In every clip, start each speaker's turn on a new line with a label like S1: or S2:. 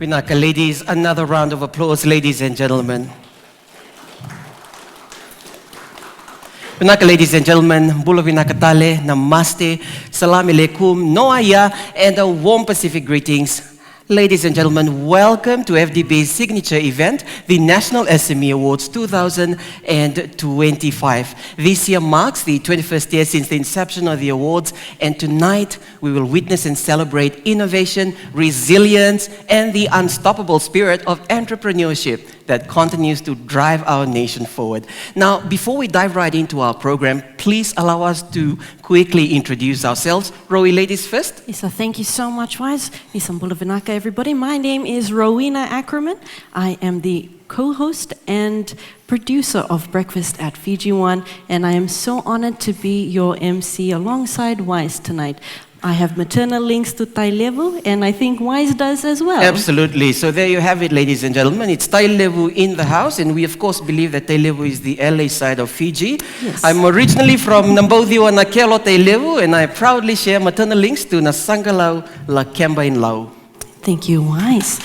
S1: Vinaka ladies, another round of applause, ladies and gentlemen. Vinaka ladies and gentlemen, Bula Vinaka Tale, Namaste, Salam Alaikum, Noaya, and a warm Pacific greetings. Ladies and gentlemen, welcome to FDB's signature event, the National SME Awards 2025. This year marks the 21st year since the inception of the awards, and tonight we will witness and celebrate innovation, resilience, and the unstoppable spirit of entrepreneurship that continues to drive our nation forward. Now, before we dive right into our program, please allow us to quickly introduce ourselves. Rowie, ladies first.
S2: So thank you so much, Wise. Isambula Vinaka, everybody. My name is Rowena Ackerman. I am the co-host and producer of Breakfast at Fiji One, and I am so honored to be your MC alongside Wise tonight. I have maternal links to Tailevu, and I think Wise does as well.
S1: Absolutely. So there you have it, ladies and gentlemen. It's Tailevu in the house, and we of course believe that Tailevu is the LA side of Fiji.
S2: Yes.
S1: I'm originally from Nambodiwa Nakelo Tailevu, and I proudly share maternal links to Nasangalau La Kemba in Lau.
S2: Thank you, Wise.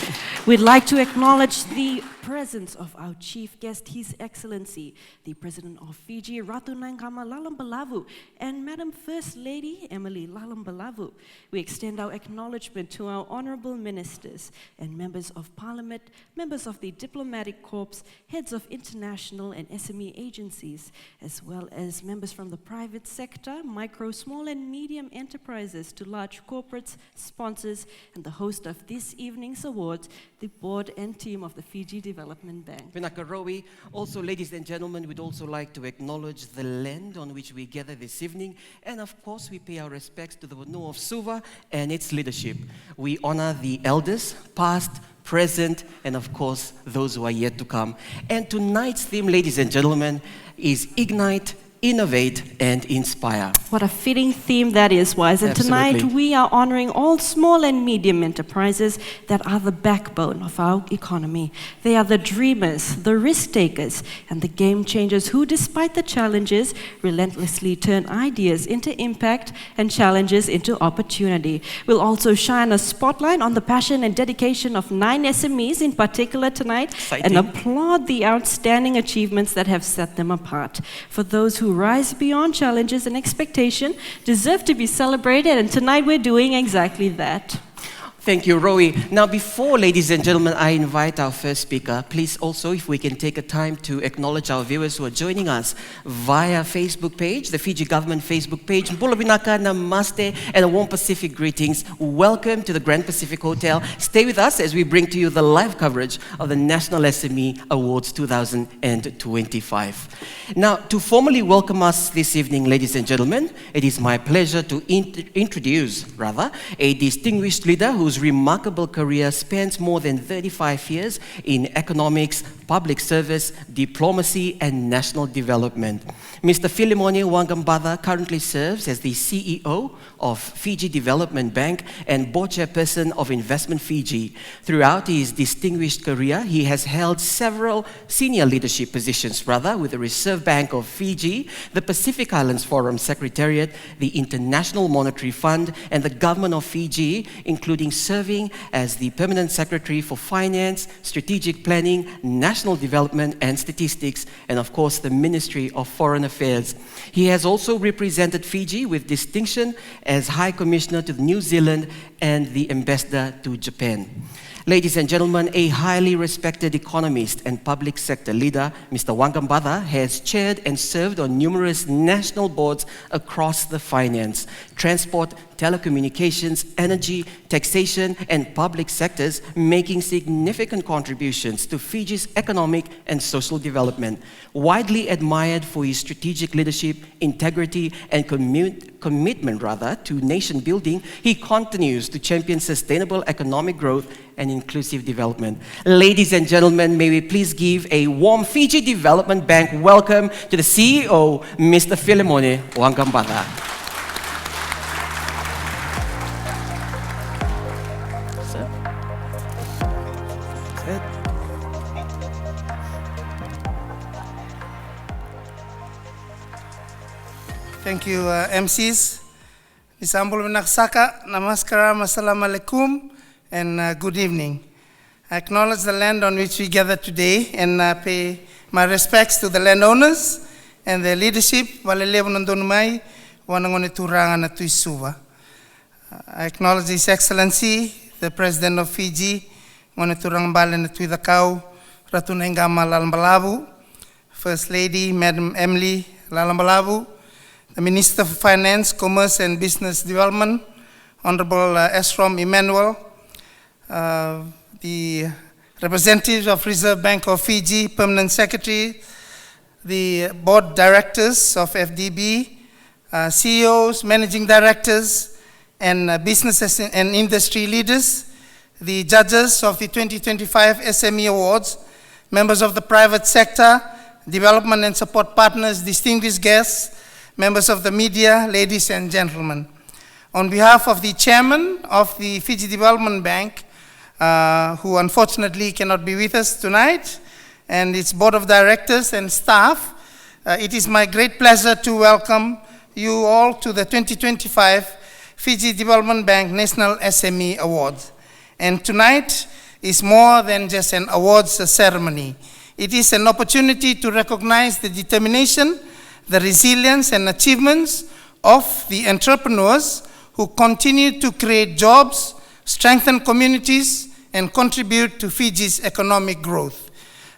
S2: We'd like to acknowledge the presence of our chief guest, His Excellency, the President of Fiji, Ratu Naiqama Lalabalavu, and Madam First Lady Emily Lalabalavu. We extend our acknowledgement to our honorable ministers and members of parliament, members of the diplomatic corps, heads of international and SME agencies, as well as members from the private sector, micro, small and medium enterprises to large corporates, sponsors, and the host of this evening's awards, the board and team of the Fiji Development Bank.
S1: Vinaka Rowie, also ladies and gentlemen, we'd also like to acknowledge the land on which we gather this evening, and of course we pay our respects to the Wanu of Suva and its leadership. We honor the elders, past, present, and of course those who are yet to come. And tonight's theme, ladies and gentlemen, is Ignite, Innovate, and Inspire.
S2: What a fitting theme that is, Wise. And
S1: Absolutely.
S2: Tonight we are honoring all small and medium enterprises that are the backbone of our economy. They are the dreamers, the risk takers, and the game changers who, despite the challenges, relentlessly turn ideas into impact and challenges into opportunity. We'll also shine a spotlight on the passion and dedication of 9 SMEs in particular tonight.
S1: Exciting.
S2: And applaud the outstanding achievements that have set them apart. For those who rise beyond challenges and expectation deserve to be celebrated, and tonight we're doing exactly that.
S1: Thank you, Rowie. Now, before, ladies and gentlemen, I invite our first speaker, please also, if we can take a time to acknowledge our viewers who are joining us via Facebook page, the Fiji Government Facebook page. Bula Vinaka, Namaste, and a warm Pacific greetings. Welcome to the Grand Pacific Hotel. Stay with us as we bring to you the live coverage of the National SME Awards 2025. Now, to formally welcome us this evening, ladies and gentlemen, it is my pleasure to introduce a distinguished leader whose remarkable career spans more than 35 years in economics, public service, diplomacy, and national development. Mr. Philemone Wangambada currently serves as the CEO of Fiji Development Bank and board chairperson of Investment Fiji. Throughout his distinguished career, he has held several senior leadership positions, with the Reserve Bank of Fiji, the Pacific Islands Forum Secretariat, the International Monetary Fund, and the Government of Fiji, including serving as the Permanent Secretary for Finance, Strategic Planning, National Development and Statistics, and of course the Ministry of Foreign Affairs. He has also represented Fiji with distinction as High Commissioner to New Zealand and the Ambassador to Japan. Ladies and gentlemen, a highly respected economist and public sector leader, Mr. Wangambada has chaired and served on numerous national boards across the finance, transport, telecommunications, energy, taxation, and public sectors, making significant contributions to Fiji's economic and social development. Widely admired for his strategic leadership, integrity, and commitment to nation building, he continues to champion sustainable economic growth and inclusive development. Ladies and gentlemen, may we please give a warm Fiji Development Bank welcome to the CEO, Mr. Philemone Wangambada.
S3: Thank you, MCs. Nisambul Minaksaka, Namaskaram, Assalamu alaikum, and good evening. I acknowledge the land on which we gather today and pay my respects to the landowners and their leadership. I acknowledge His Excellency, the President of Fiji, Ratu Naiqama Lalabalavu, First Lady, Madam Emily Lalabalavu, the Minister for Finance, Commerce and Business Development, Honorable Esrom Emmanuel, the representatives of Reserve Bank of Fiji, Permanent Secretary, the board directors of FDB, CEOs, managing directors, and businesses and industry leaders, the judges of the 2025 SME Awards, members of the private sector, development and support partners, distinguished guests, members of the media, ladies and gentlemen. On behalf of the chairman of the Fiji Development Bank, who unfortunately cannot be with us tonight, and its board of directors and staff, it is my great pleasure to welcome you all to the 2025 Fiji Development Bank National SME Awards. And tonight is more than just an awards ceremony. It is an opportunity to recognize the determination, the resilience and achievements of the entrepreneurs who continue to create jobs, strengthen communities, and contribute to Fiji's economic growth.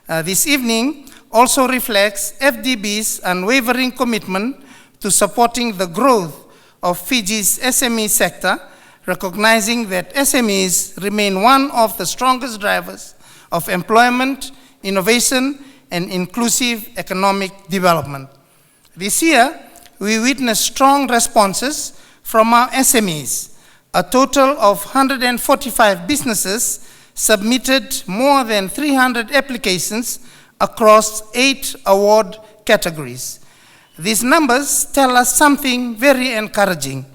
S3: This evening also reflects FDB's unwavering commitment to supporting the growth of Fiji's SME sector, recognizing that SMEs remain one of the strongest drivers of employment, innovation, and inclusive economic development. This year, we witnessed strong responses from our SMEs. A total of 145 businesses submitted more than 300 applications across 8 award categories. These numbers tell us something very encouraging.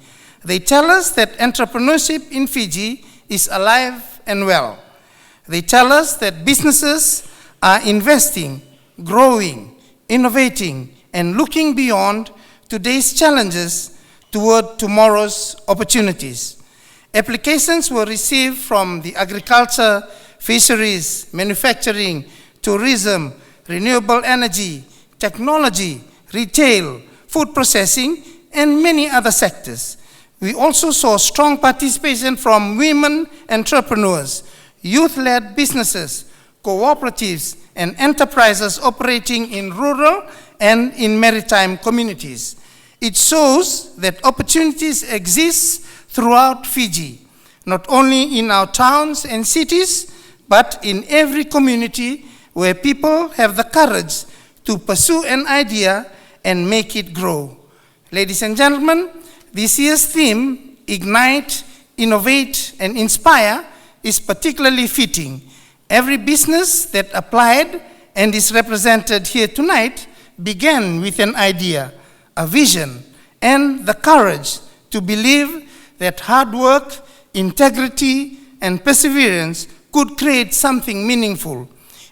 S3: They tell us that entrepreneurship in Fiji is alive and well. They tell us that businesses are investing, growing, innovating, and looking beyond today's challenges toward tomorrow's opportunities. Applications were received from the agriculture, fisheries, manufacturing, tourism, renewable energy, technology, retail, food processing, and many other sectors. We also saw strong participation from women entrepreneurs, youth-led businesses, cooperatives, and enterprises operating in rural and in maritime communities. It shows that opportunities exist throughout Fiji, not only in our towns and cities, but in every community where people have the courage to pursue an idea and make it grow. Ladies and gentlemen, this year's theme, Ignite, Innovate, and Inspire, is particularly fitting. Every business that applied and is represented here tonight began with an idea, a vision, and the courage to believe that hard work, integrity, and perseverance could create something meaningful.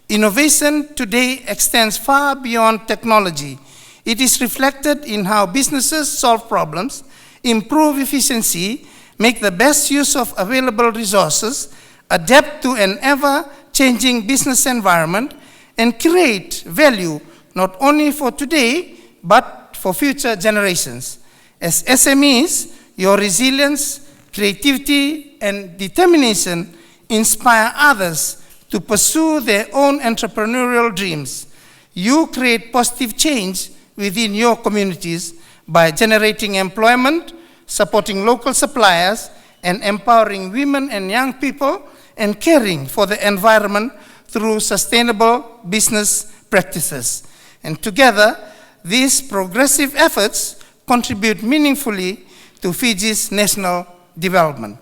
S3: Innovation today extends far beyond technology. It is reflected in how businesses solve problems, improve efficiency, make the best use of available resources, adapt to an ever-changing business environment, and create value not only for today, but for future generations. As SMEs, your resilience, creativity, and determination inspire others to pursue their own entrepreneurial dreams. You create positive change within your communities by generating employment, supporting local suppliers, and empowering women and young people, and caring for the environment through sustainable business practices. And together, these progressive efforts contribute meaningfully to Fiji's national development.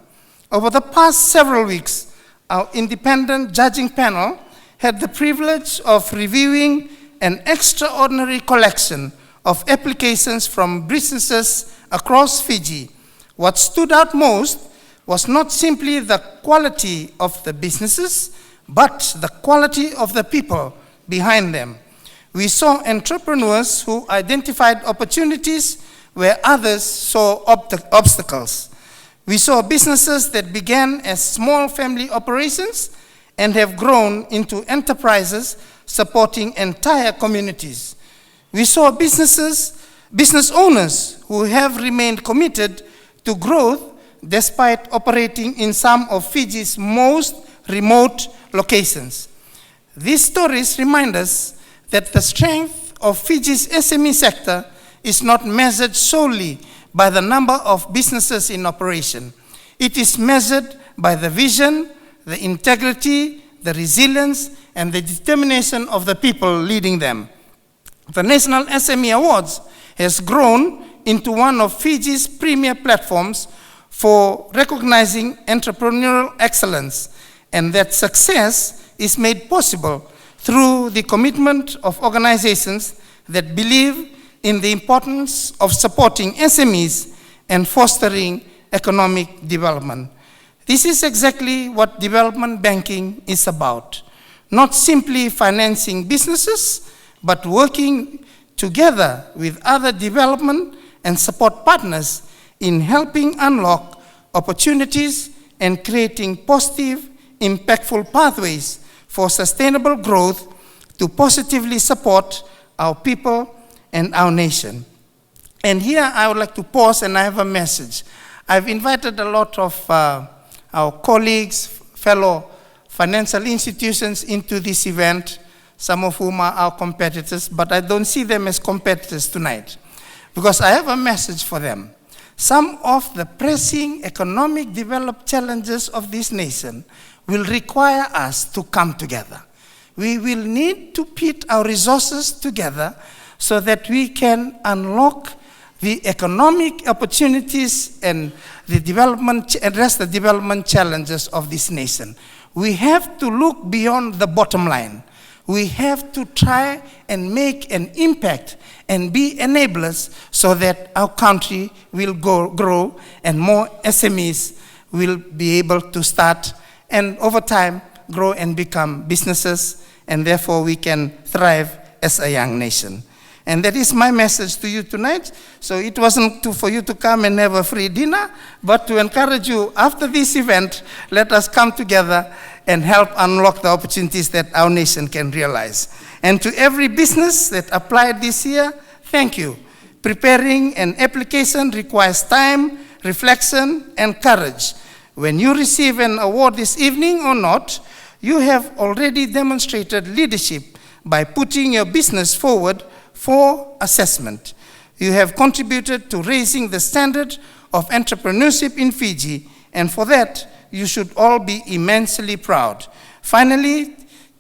S3: Over the past several weeks, our independent judging panel had the privilege of reviewing an extraordinary collection of applications from businesses across Fiji. What stood out most was not simply the quality of the businesses, but the quality of the people behind them. We saw entrepreneurs who identified opportunities where others saw obstacles. We saw businesses that began as small family operations and have grown into enterprises supporting entire communities. We saw business owners who have remained committed to growth despite operating in some of Fiji's most remote locations. These stories remind us that the strength of Fiji's SME sector is not measured solely by the number of businesses in operation. It is measured by the vision, the integrity, the resilience, and the determination of the people leading them. The National SME Awards has grown into one of Fiji's premier platforms for recognizing entrepreneurial excellence, and that success is made possible through the commitment of organizations that believe in the importance of supporting SMEs and fostering economic development. This is exactly what development banking is about. Not simply financing businesses, but working together with other development and support partners in helping unlock opportunities and creating positive, impactful pathways for sustainable growth to positively support our people and our nation. And here I would like to pause, and I have a message. I've invited a lot of our colleagues, fellow financial institutions into this event, some of whom are our competitors, but I don't see them as competitors tonight, because I have a message for them. Some of the pressing economic development challenges of this nation will require us to come together. We will need to put our resources together so that we can unlock the economic opportunities and address the development challenges of this nation. We have to look beyond the bottom line. We have to try and make an impact and be enablers so that our country will grow and more SMEs will be able to start and over time grow and become businesses, and therefore we can thrive as a young nation. And that is my message to you tonight. So it wasn't for you to come and have a free dinner, but to encourage you after this event, let us come together and help unlock the opportunities that our nation can realize. And to every business that applied this year, thank you. Preparing an application requires time, reflection, and courage. When you receive an award this evening or not, you have already demonstrated leadership by putting your business forward for assessment. You have contributed to raising the standard of entrepreneurship in Fiji, and for that, you should all be immensely proud. Finally,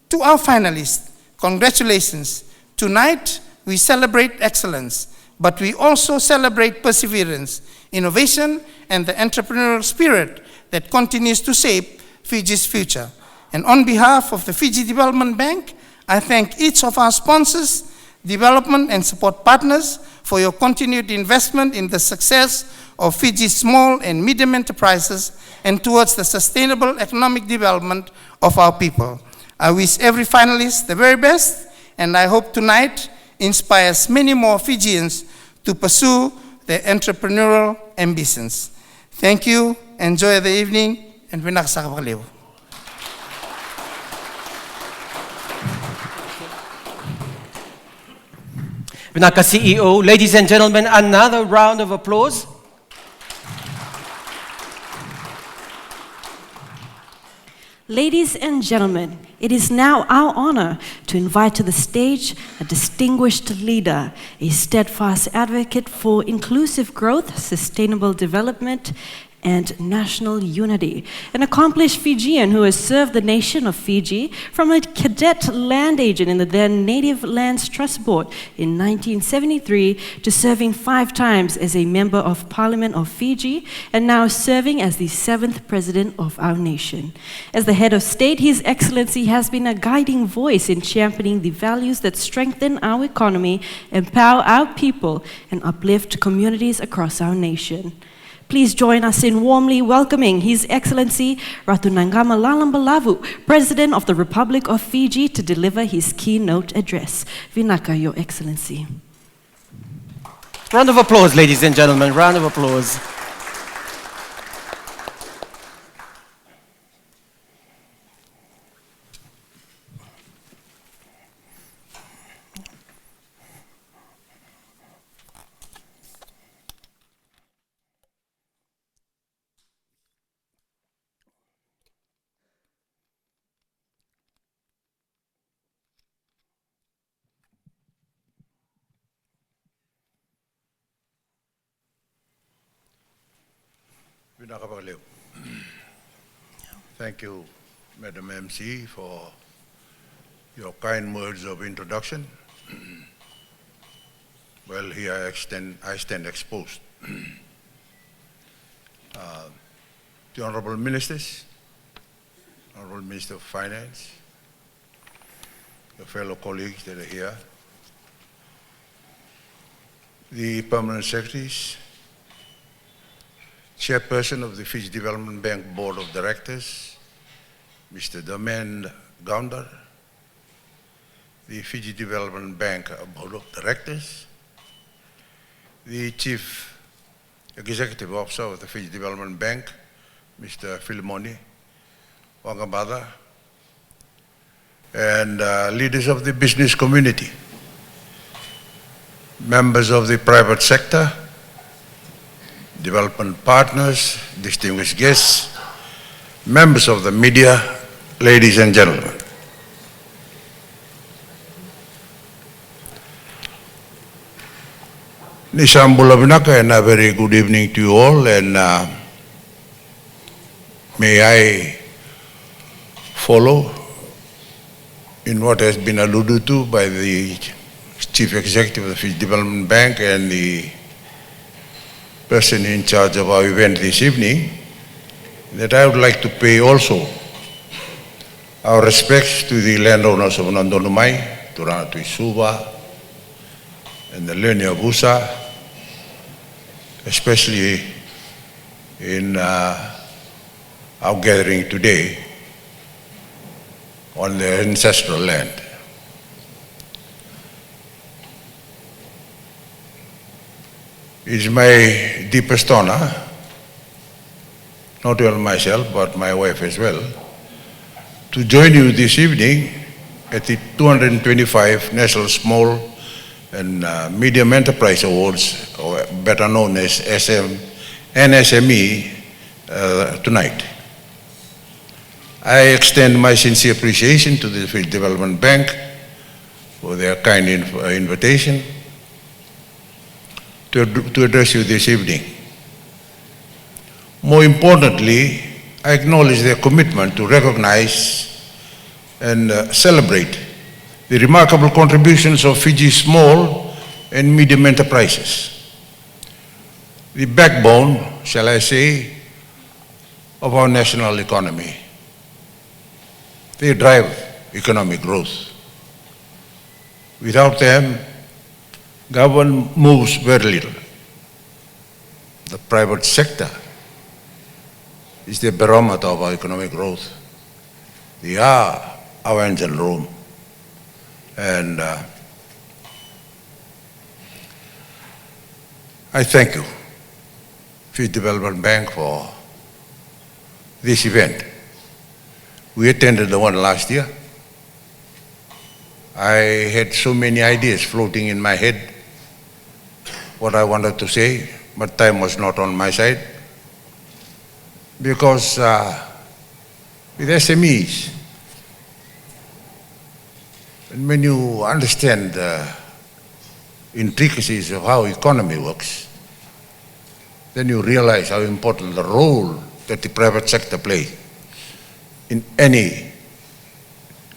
S3: to our finalists, congratulations. Tonight, we celebrate excellence, but we also celebrate perseverance, innovation, and the entrepreneurial spirit that continues to shape Fiji's future. And on behalf of the Fiji Development Bank, I thank each of our sponsors, development and support partners for your continued investment in the success of Fiji's small and medium enterprises and towards the sustainable economic development of our people. I wish every finalist the very best, and I hope tonight inspires many more Fijians to pursue their entrepreneurial ambitions. Thank you, enjoy the evening, and Lalabalavu.
S1: Vinaka CEO, ladies and gentlemen, another round of applause.
S2: Ladies and gentlemen, it is now our honor to invite to the stage a distinguished leader, a steadfast advocate for inclusive growth, sustainable development, and national unity. An accomplished Fijian who has served the nation of Fiji from a cadet land agent in the then Native Lands Trust Board in 1973 to serving 5 times as a member of Parliament of Fiji and now serving as the 7th President of our nation. As the head of state, His Excellency has been a guiding voice in championing the values that strengthen our economy, empower our people, and uplift communities across our nation. Please join us in warmly welcoming His Excellency Ratu Lalabalavu, President of the Republic of Fiji, to deliver his keynote address. Vinaka, Your Excellency.
S1: Round of applause, ladies and gentlemen, round of applause.
S4: Lalabalavu. Thank you, Madam MC, for your kind words of introduction. Well, here I stand exposed. The Honorable Ministers, Honorable Minister of Finance, your fellow colleagues that are here, the Permanent Secretaries, Chairperson of the Fiji Development Bank Board of Directors, Mr. Domain Gounder, the Fiji Development Bank Board of Directors, the Chief Executive Officer of the Fiji Development Bank, Mr. Philemoni Wangabada, and leaders of the business community, members of the private sector, development partners, distinguished guests, members of the media, ladies and gentlemen. Nisham Bulabinaka, and a very good evening to you all, and may I follow in what has been alluded to by the Chief Executive of the Fiji Development Bank and the person in charge of our event this evening, that I would like to pay also our respects to the landowners of Nandonumai, to Ratu Isuba, and the Lene of Usa, especially in our gathering today on their ancestral land. It is my deepest honor, not only myself, but my wife as well, to join you this evening at the 225 National Small and Medium Enterprise Awards, or better known as SME, tonight. I extend my sincere appreciation to the Fiji Development Bank for their kind invitation to address you this evening. More importantly, I acknowledge their commitment to recognize and celebrate the remarkable contributions of Fiji's small and medium enterprises, the backbone, shall I say, of our national economy. They drive economic growth. Without them, government moves very little. The private sector is the barometer of our economic growth. They are our engine room. And I thank you, Fiji Development Bank, for this event. We attended the one last year. I had so many ideas floating in my head, what I wanted to say, but time was not on my side. Because with SMEs, and when you understand the intricacies of how economy works, then you realize how important the role that the private sector plays in any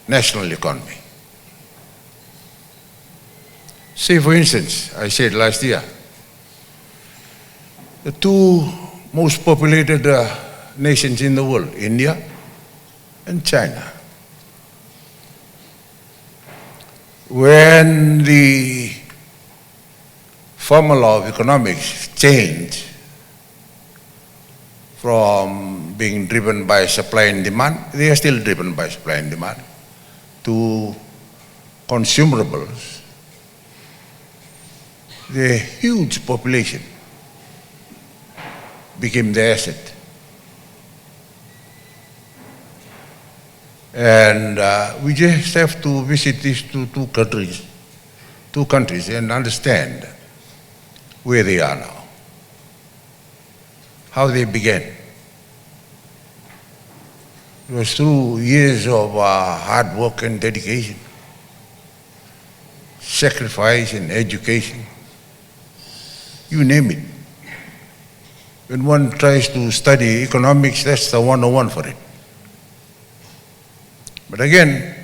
S4: national economy. Say, for instance, I said last year, the two most populated nations in the world, India and China. When the formula of economics changed from being driven by supply and demand, they are still driven by supply and demand, to consumerables, the huge population became the asset. And we just have to visit these two countries and understand where they are now, how they began. It was through years of hard work and dedication, sacrifice and education, you name it. when one tries to study economics, that's the 101 for it. But again,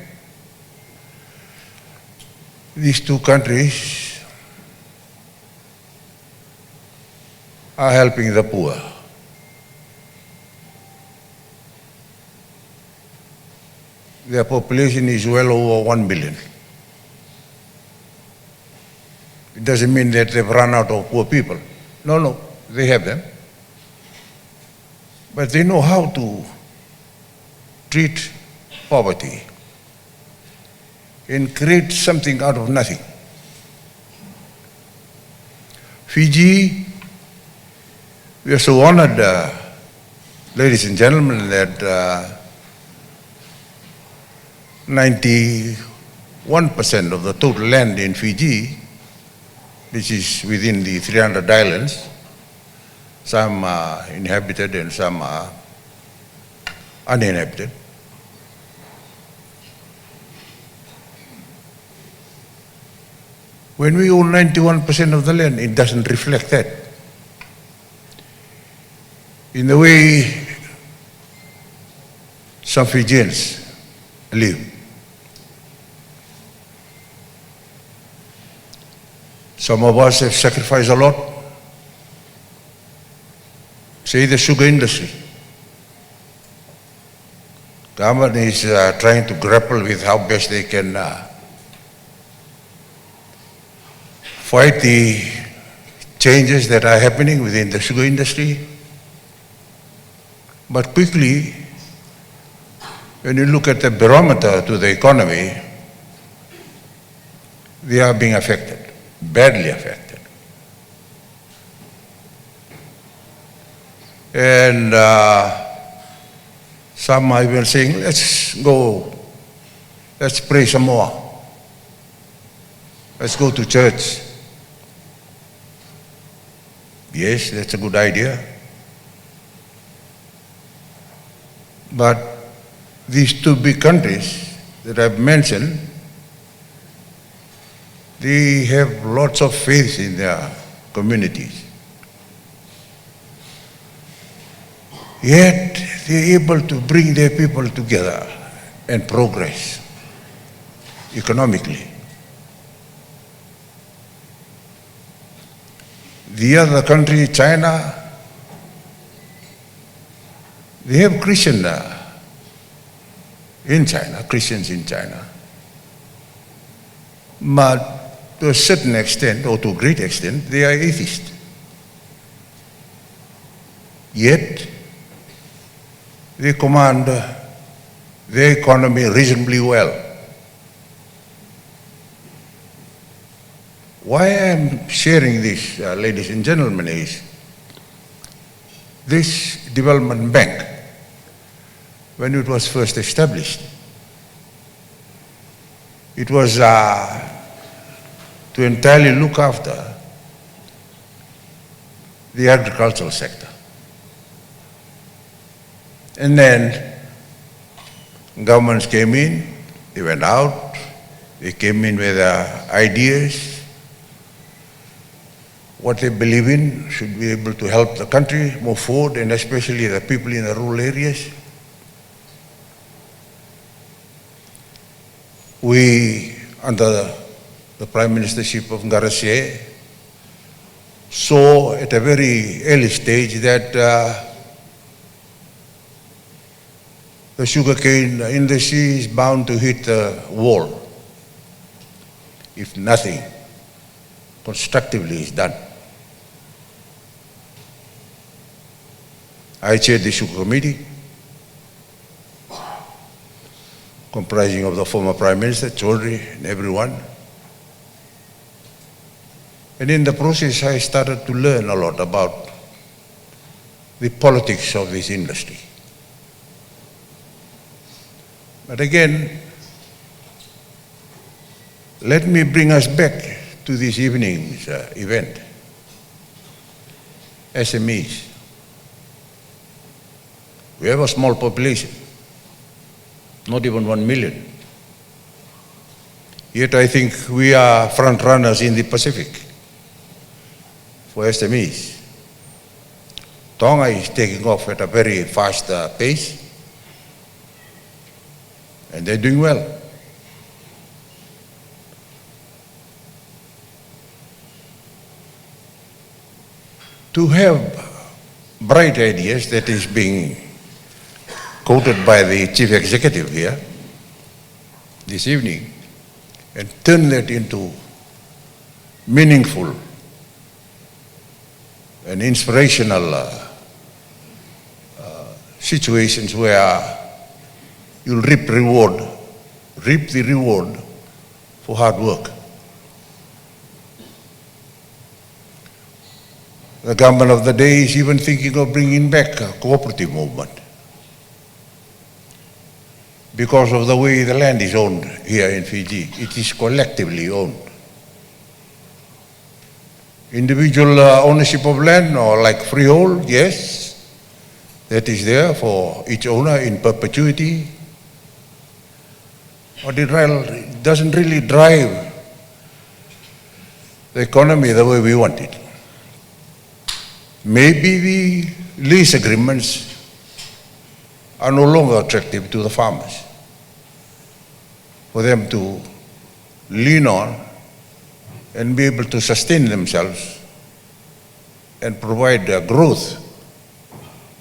S4: these two countries are helping the poor. Their population is well over 1 billion. It doesn't mean that they've run out of poor people. No, they have them. But they know how to treat poverty and create something out of nothing. Fiji, we are so honored, ladies and gentlemen, that 91% of the total land in Fiji, which is within the 300 islands, some are inhabited and some are uninhabited. When we own 91% of the land, it doesn't reflect that. In the way some Fijians live. Some of us have sacrificed a lot. Say the sugar industry. Government is trying to grapple with how best they can fight the changes that are happening within the sugar industry. But quickly, when you look at the barometer to the economy, they are being affected, badly affected. And some are even saying, let's pray some more. Let's go to church. Yes, that's a good idea. But these two big countries that I've mentioned, they have lots of faith in their communities. Yet they're able to bring their people together and progress economically. The other country, China, they have Christians in China. But to a certain extent, or to a great extent, they are atheists. Yet, they command their economy reasonably well. Why I'm sharing this, ladies and gentlemen, is this development bank, when it was first established, it was to entirely look after the agricultural sector. And then governments came in, they went out, they came in with ideas, what they believe in, should be able to help the country move forward, and especially the people in the rural areas. We, under the Prime Ministership of Ngarasie, saw at a very early stage that the sugarcane industry is bound to hit the wall if nothing constructively is done. I chaired the sugar committee, comprising of the former Prime Minister, Chaudhry, and everyone. And in the process, I started to learn a lot about the politics of this industry. But again, let me bring us back to this evening's event. SMEs. We have a small population, not even 1 million. Yet I think we are front runners in the Pacific for SMEs. Tonga is taking off at a very fast pace, and they're doing well. To have bright ideas that is being quoted by the chief executive here this evening and turn that into meaningful and inspirational situations where you'll reap the reward for hard work. The government of the day is even thinking of bringing back a cooperative movement because of the way the land is owned here in Fiji. It is collectively owned. Individual ownership of land, or like freehold, yes, that is there for each owner in perpetuity. But it doesn't really drive the economy the way we want it. Maybe the lease agreements are no longer attractive to the farmers for them to lean on and be able to sustain themselves and provide growth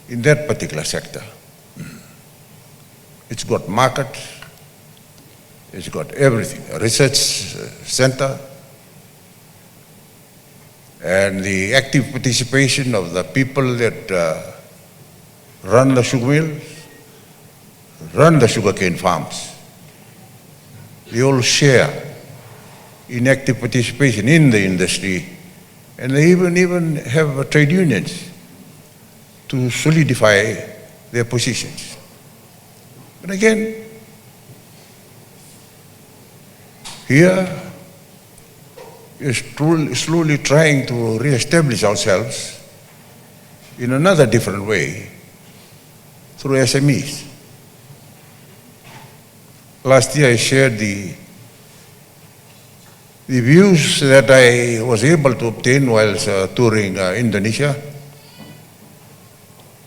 S4: in that particular sector. It's got market, it's got everything, a research center, and the active participation of the people that run the sugar mills, run the sugarcane farms. They all share in active participation in the industry, and they even have trade unions to solidify their positions. But again, here is slowly trying to re-establish ourselves in another different way through SMEs. Last year I shared the views that I was able to obtain whilst touring Indonesia.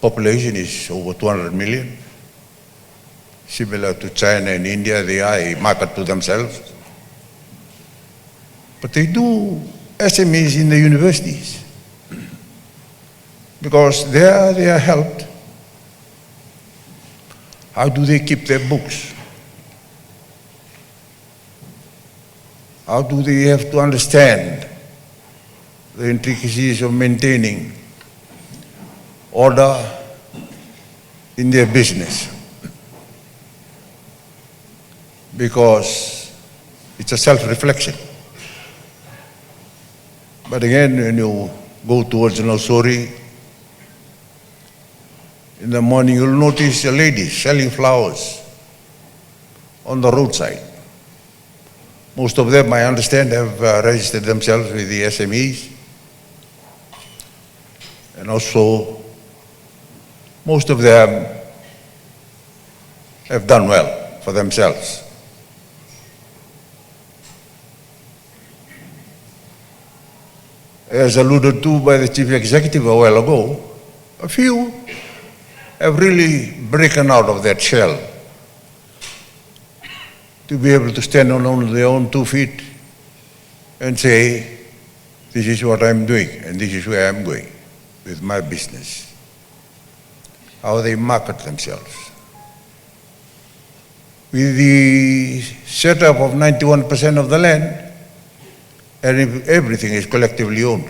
S4: Population is over 200 million. Similar to China and India, they are a market to themselves. But they do SMEs in the universities because there they are helped. How do they keep their books? How do they have to understand the intricacies of maintaining order in their business? Because it's a self-reflection. But again, when you go towards Nosori, in the morning you'll notice a lady selling flowers on the roadside. Most of them, I understand, have registered themselves with the SMEs. And also, most of them have done well for themselves. As alluded to by the chief executive a while ago, a few have really broken out of that shell to be able to stand on their own 2 feet and say, this is what I'm doing and this is where I'm going with my business. How they market themselves. With the setup of 91% of the land, and everything is collectively owned.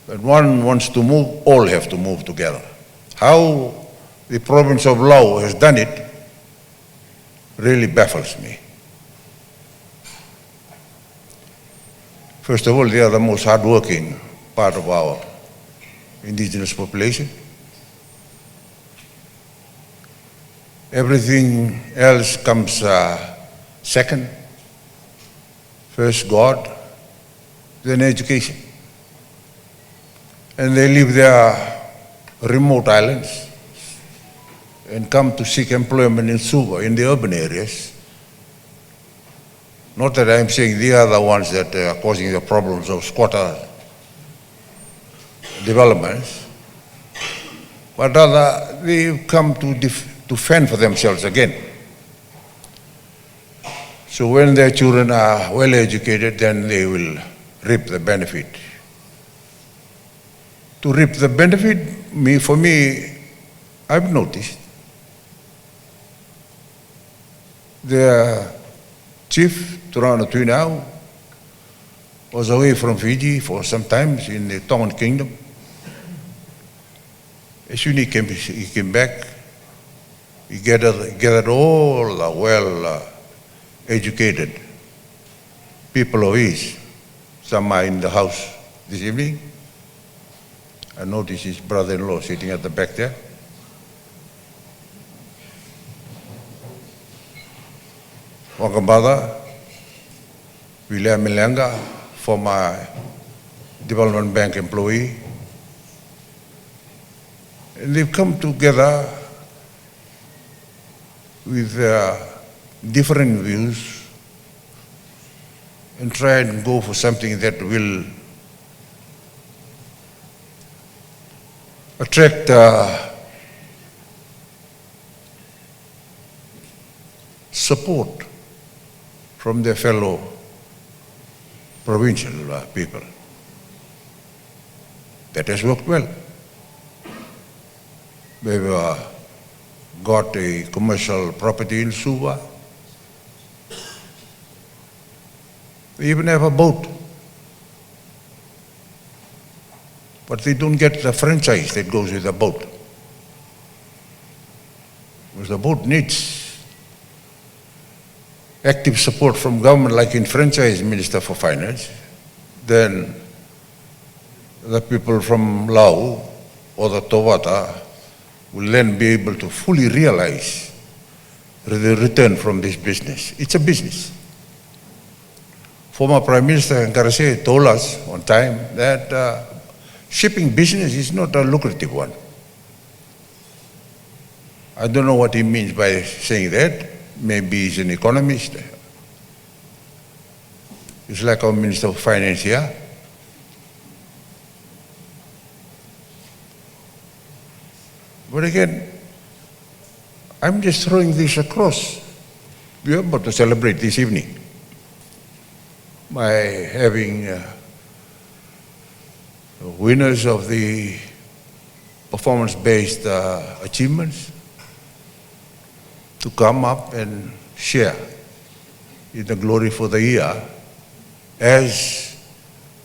S4: When one wants to move, all have to move together. How the province of Lau has done it really baffles me. First of all, they are the most hardworking part of our indigenous population. Everything else comes second. First God, then education. And they leave their remote islands and come to seek employment in Suva, in the urban areas. Not that I'm saying they are the ones that are causing the problems of squatters developments, but rather they've come to fend for themselves again. So when their children are well educated, then they will reap the benefit. To reap the benefit, for me, I've noticed the chief, Ratu now, was away from Fiji for some time in the Tongan Kingdom. As soon as he came back, he gathered all the well-educated people of his. Some are in the house this evening. I noticed his brother-in-law sitting at the back there. Wakambada, William Milanga, former Development Bank employee. And they've come together with different views and try and go for something that will attract support from their fellow provincial people. That has worked well. We've got a commercial property in Suva. We even have a boat. But they don't get the franchise that goes with the boat. Because the boat needs active support from government, like in franchise Minister for Finance. Then the people from Lau or the Tovata will then be able to fully realize the return from this business. It's a business. Former Prime Minister Nkarase told us one time that shipping business is not a lucrative one. I don't know what he means by saying that. Maybe he's an economist. It's like our Minister of Finance here. But again, I'm just throwing this across. We are about to celebrate this evening by having winners of the performance-based achievements to come up and share in the glory for the year as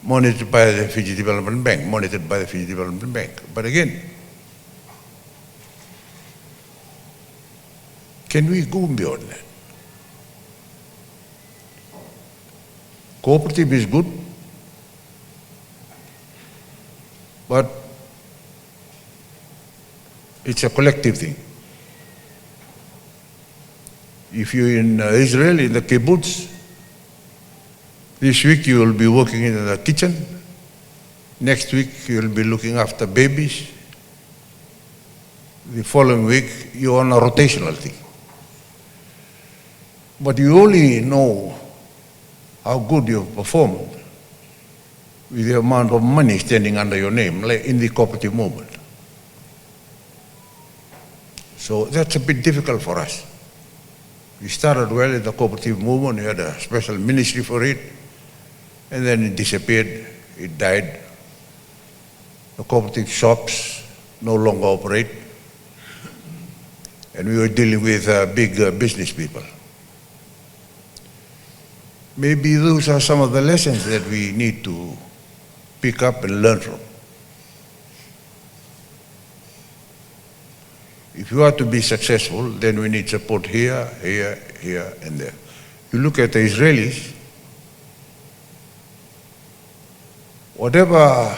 S4: monitored by the Fiji Development Bank, But again, can we go beyond that? Cooperative is good, but it's a collective thing. If you're in Israel, in the kibbutz, this week you will be working in the kitchen. Next week you will be looking after babies. The following week you're on a rotational thing. But you only know how good you've performed with the amount of money standing under your name, like in the cooperative movement. So that's a bit difficult for us. We started well in the cooperative movement, we had a special ministry for it, and then it disappeared, it died. The cooperative shops no longer operate, and we were dealing with big business people. Maybe those are some of the lessons that we need to pick up and learn from. If you are to be successful, then we need support here, here, here, and there. You look at the Israelis, whatever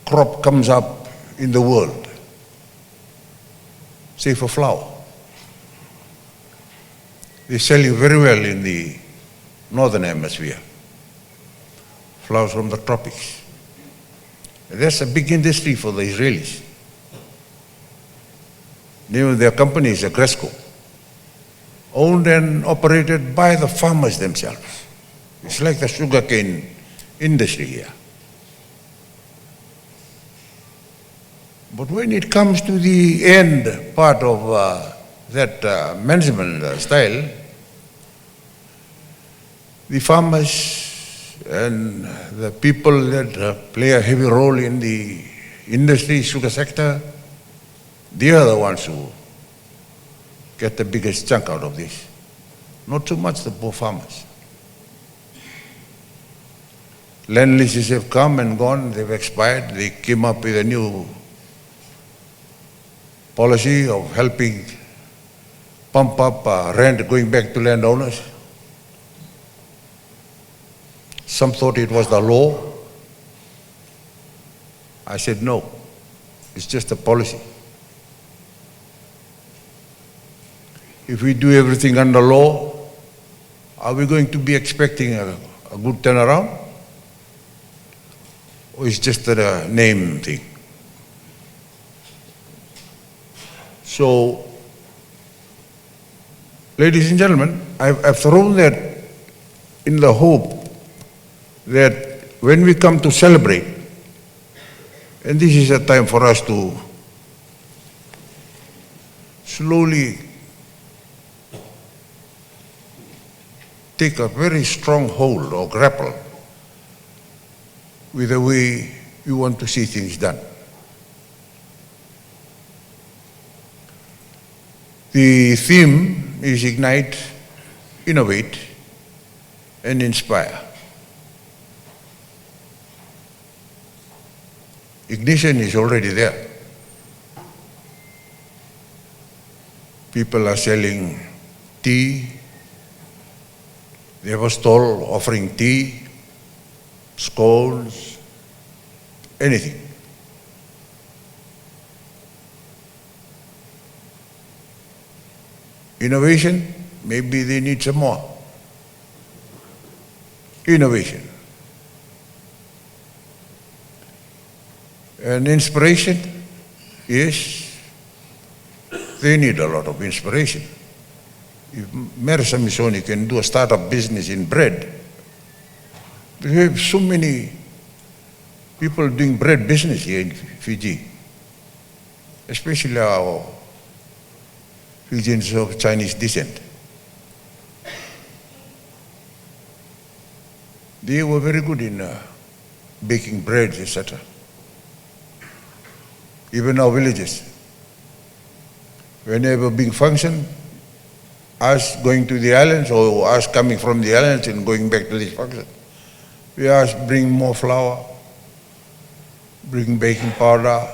S4: crop comes up in the world, say for flour, they sell you very well in the northern hemisphere, flowers from the tropics. And that's a big industry for the Israelis. The name of their company is Agresco, owned and operated by the farmers themselves. It's like the sugarcane industry here. But when it comes to the end part of that management style, the farmers and the people that play a heavy role in the industry, sugar sector, they are the ones who get the biggest chunk out of this. Not so much the poor farmers. Land leases have come and gone, they've expired. They came up with a new policy of helping pump up rent going back to landowners. Some thought it was the law. I said no, it's just a policy. If we do everything under law, are we going to be expecting a good turnaround? Or is just a name thing? So, ladies and gentlemen, I've thrown that in the hope that when we come to celebrate, and this is a time for us to slowly take a very strong hold or grapple with the way we want to see things done. The theme is ignite, innovate, and inspire. Ignition is already there. People are selling tea. They have a stall offering tea, scones, anything. Innovation, maybe they need some more. Innovation. And inspiration, yes, they need a lot of inspiration. If Marisa Misoni can do a startup business in bread, we have so many people doing bread business here in Fiji, especially our Fijians of Chinese descent. They were very good in baking bread, etc. Even our villages. Whenever big function, us going to the islands or us coming from the islands and going back to this function, we ask bring more flour, bring baking powder,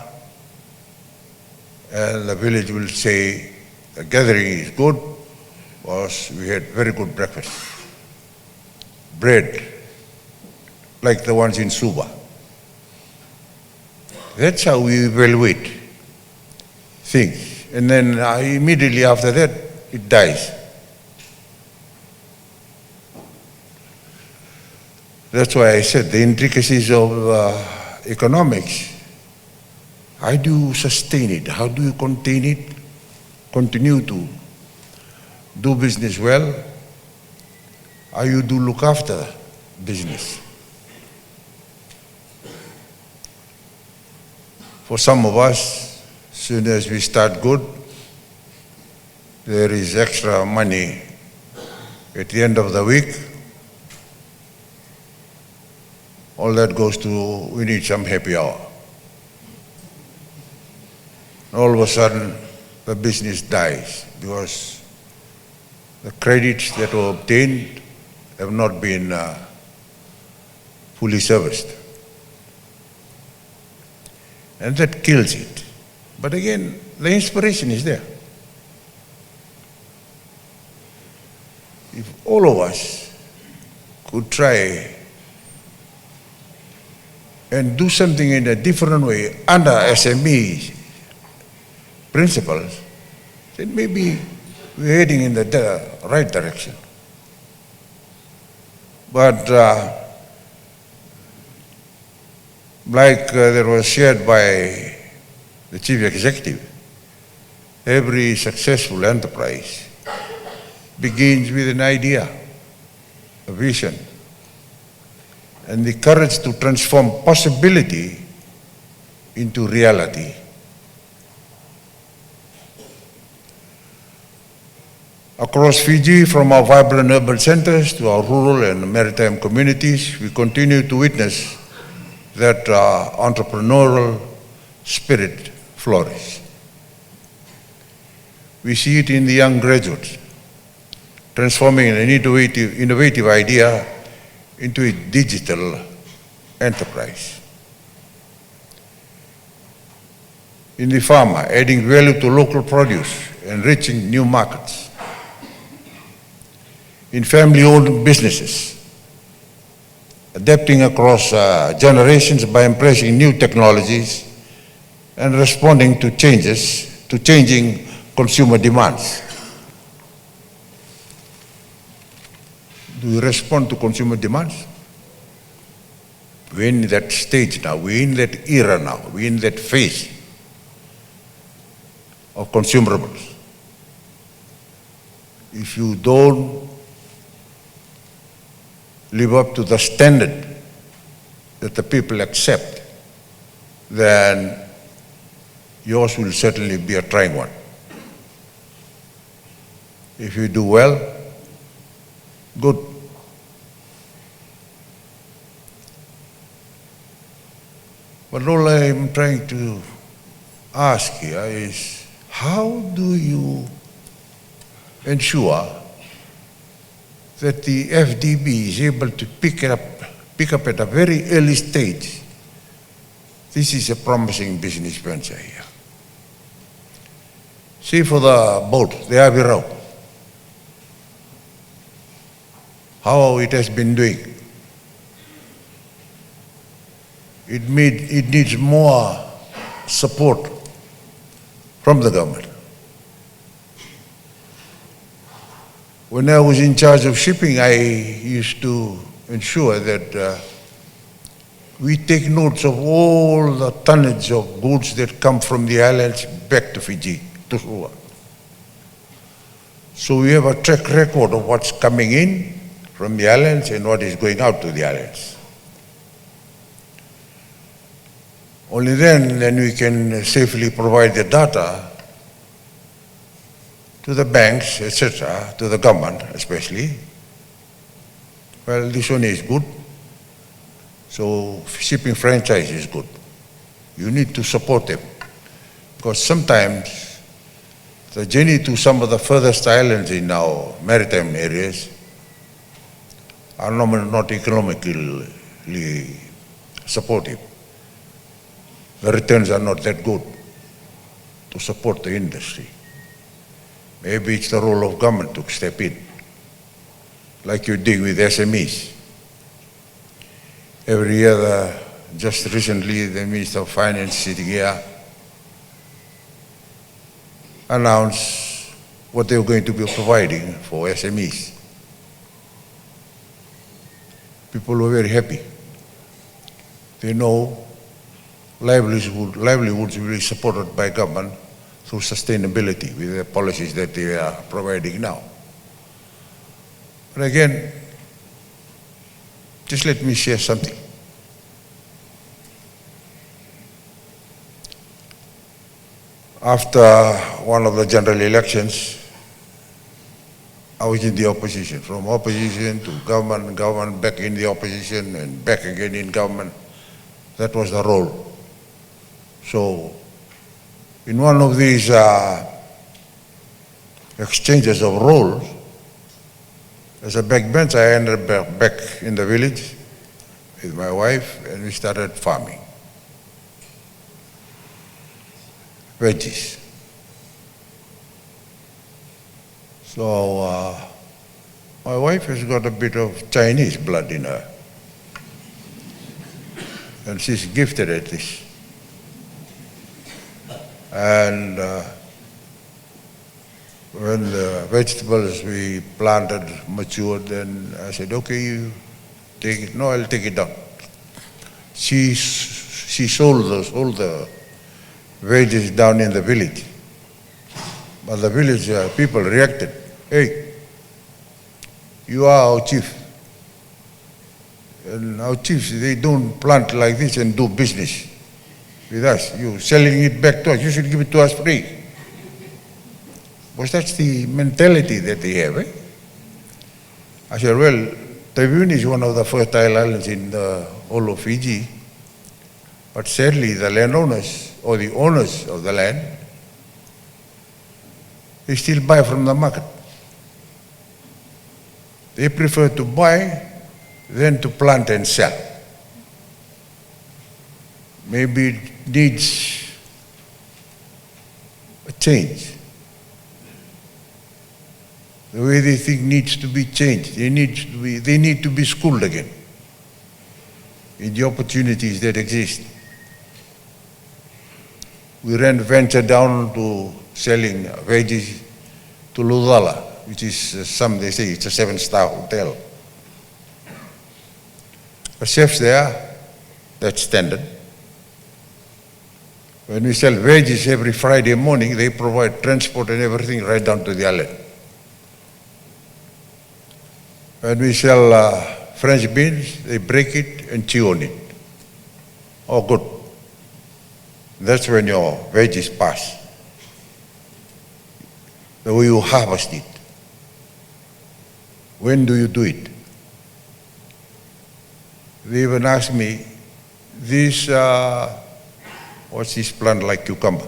S4: and the village will say the gathering is good because we had very good breakfast. Bread, like the ones in Suba. That's how we evaluate things. And then immediately after that, it dies. That's why I said the intricacies of economics. How do you sustain it? How do you contain it? Continue to do business well? How you do look after business? For some of us, as soon as we start good, there is extra money at the end of the week. All that goes to, we need some happy hour. All of a sudden, the business dies because the credits that were obtained have not been fully serviced. And that kills it. But again, the inspiration is there. If all of us could try and do something in a different way under SME principles, then maybe we're heading in the right direction. But like that was shared by the chief executive, every successful enterprise begins with an idea, a vision, and the courage to transform possibility into reality Across Fiji, from our vibrant urban centers to our rural and maritime communities, we continue to witness that entrepreneurial spirit flourish. We see it in the young graduates, transforming an innovative idea into a digital enterprise. In the farmer, adding value to local produce and reaching new markets. In family-owned businesses, adapting across generations by embracing new technologies and responding to changing consumer demands. Do we respond to consumer demands? We're in that stage now, we're in that era now, we're in that phase of consumables. If you don't live up to the standard that the people accept, then yours will certainly be a trying one. If you do well, good. But all I am trying to ask here is, how do you ensure that the FDB is able to pick up at a very early stage? This is a promising business venture here. See, for the boat, the Avirau, how it has been doing. It needs more support from the government. When I was in charge of shipping, I used to ensure that we take notes of all the tonnage of goods that come from the islands back to Fiji, to Sua. So we have a track record of what's coming in from the islands and what is going out to the islands. Only then we can safely provide the data to the banks, etc., to the government especially. Well, this one is good. So shipping franchise is good. You need to support them, because sometimes the journey to some of the furthest islands in our maritime areas are not economically supportive. The returns are not that good to support the industry. Maybe it's the role of government to step in, like you did with SMEs. Every year, just recently, the Minister of Finance sitting here announced what they were going to be providing for SMEs. People were very happy. They know livelihoods will be supported by government through sustainability with the policies that they are providing now. But again, just let me share something. After one of the general elections, I was in the opposition, from opposition to government, back in the opposition, and back again in government. That was the role. So, in one of these exchanges of roles, as a backbench, I ended up back in the village with my wife, and we started farming veggies. So my wife has got a bit of Chinese blood in her, and she's gifted at this. And when the vegetables we planted matured, then I said, okay, you take it. No, I'll take it down. She sold all the veggies down in the village. But the village people reacted, hey, you are our chief. And our chiefs, they don't plant like this and do business with us. You're selling it back to us. You should give it to us free. Because that's the mentality that they have. Eh? I said, well, Taibuni is one of the fertile islands in the whole of Fiji. But sadly, the landowners or the owners of the land, they still buy from the market. They prefer to buy than to plant and sell. Maybe it needs a change. The way they think needs to be changed. They need to be schooled again in the opportunities that exist. We venture down to selling veggies to Ludala, which is some they say it's a 7-star hotel. The chefs there, that's standard. When we sell veggies every Friday morning, they provide transport and everything right down to the island. When we sell French beans, they break it and chew on it. Oh, good. That's when your veggies pass. The way you harvest it. When do you do it? They even asked me, this, what's this plant like cucumber?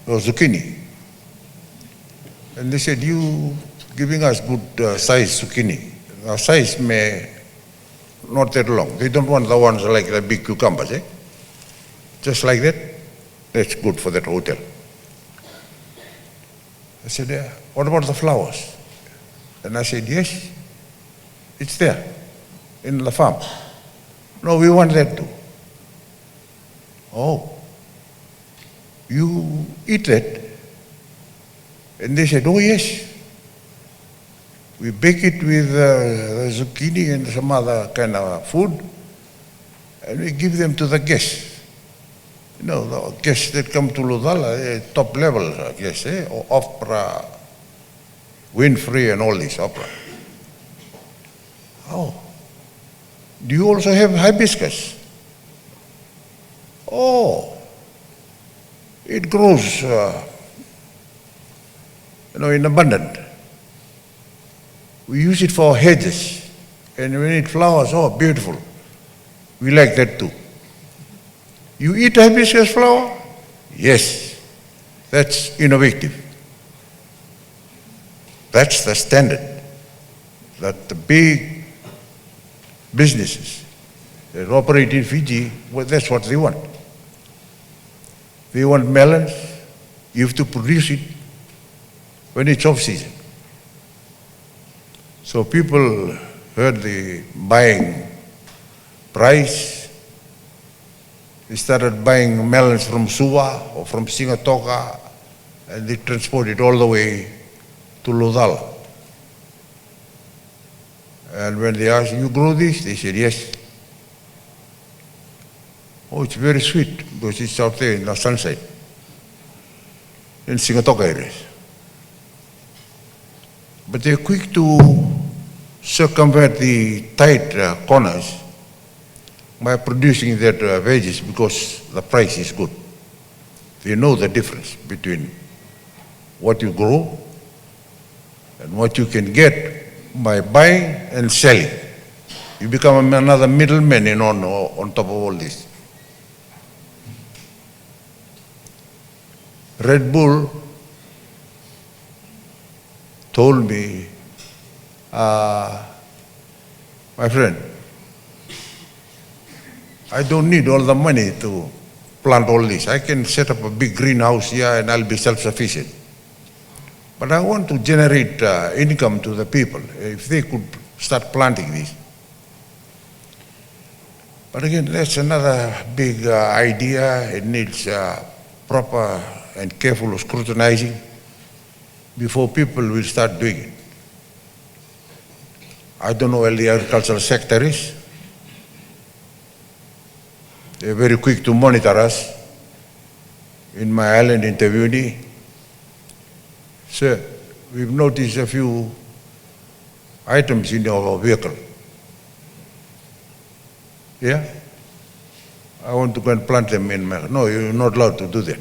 S4: Oh, zucchini. And they said, you giving us good size zucchini. Our size may not that long. They don't want the ones like the big cucumbers, eh? Just like that, that's good for that hotel. I said, yeah, what about the flowers? And I said, yes, it's there in the farm. No, we want that too. Oh, you eat that? And they said, oh yes. We bake it with the zucchini and some other kind of food, and we give them to the guests. You know, the guests that come to Ludala, top level guests, opera, Winfrey and all this opera. Oh, do you also have hibiscus? Oh, it grows, in abundance. We use it for hedges, and when it flowers, oh, beautiful. We like that too. You eat hibiscus flower? Yes, that's innovative. That's the standard that the big businesses that operate in Fiji, well, that's what they want. They want melons, you have to produce it when it's off season. So people heard the buying price. They started buying melons from Suva or from Singatoka, and they transport it all the way to Ludala. And when they asked, you grow this? They said, yes. Oh, it's very sweet because it's out there in the sunset, in Singatoka areas. But they're quick to circumvent the tight corners by producing that veggies because the price is good. They know the difference between what you grow and what you can get by buying and selling. You become another middleman on top of all this. Red Bull told me, my friend, I don't need all the money to plant all this. I can set up a big greenhouse here and I'll be self-sufficient. But I want to generate income to the people, if they could start planting this. But again, that's another big idea. It needs proper and careful scrutinizing before people will start doing it. I don't know where the agricultural sector is. They're very quick to monitor us. In my island interview, sir, we've noticed a few items in your vehicle. Yeah? I want to go and plant them in my... No, you're not allowed to do that.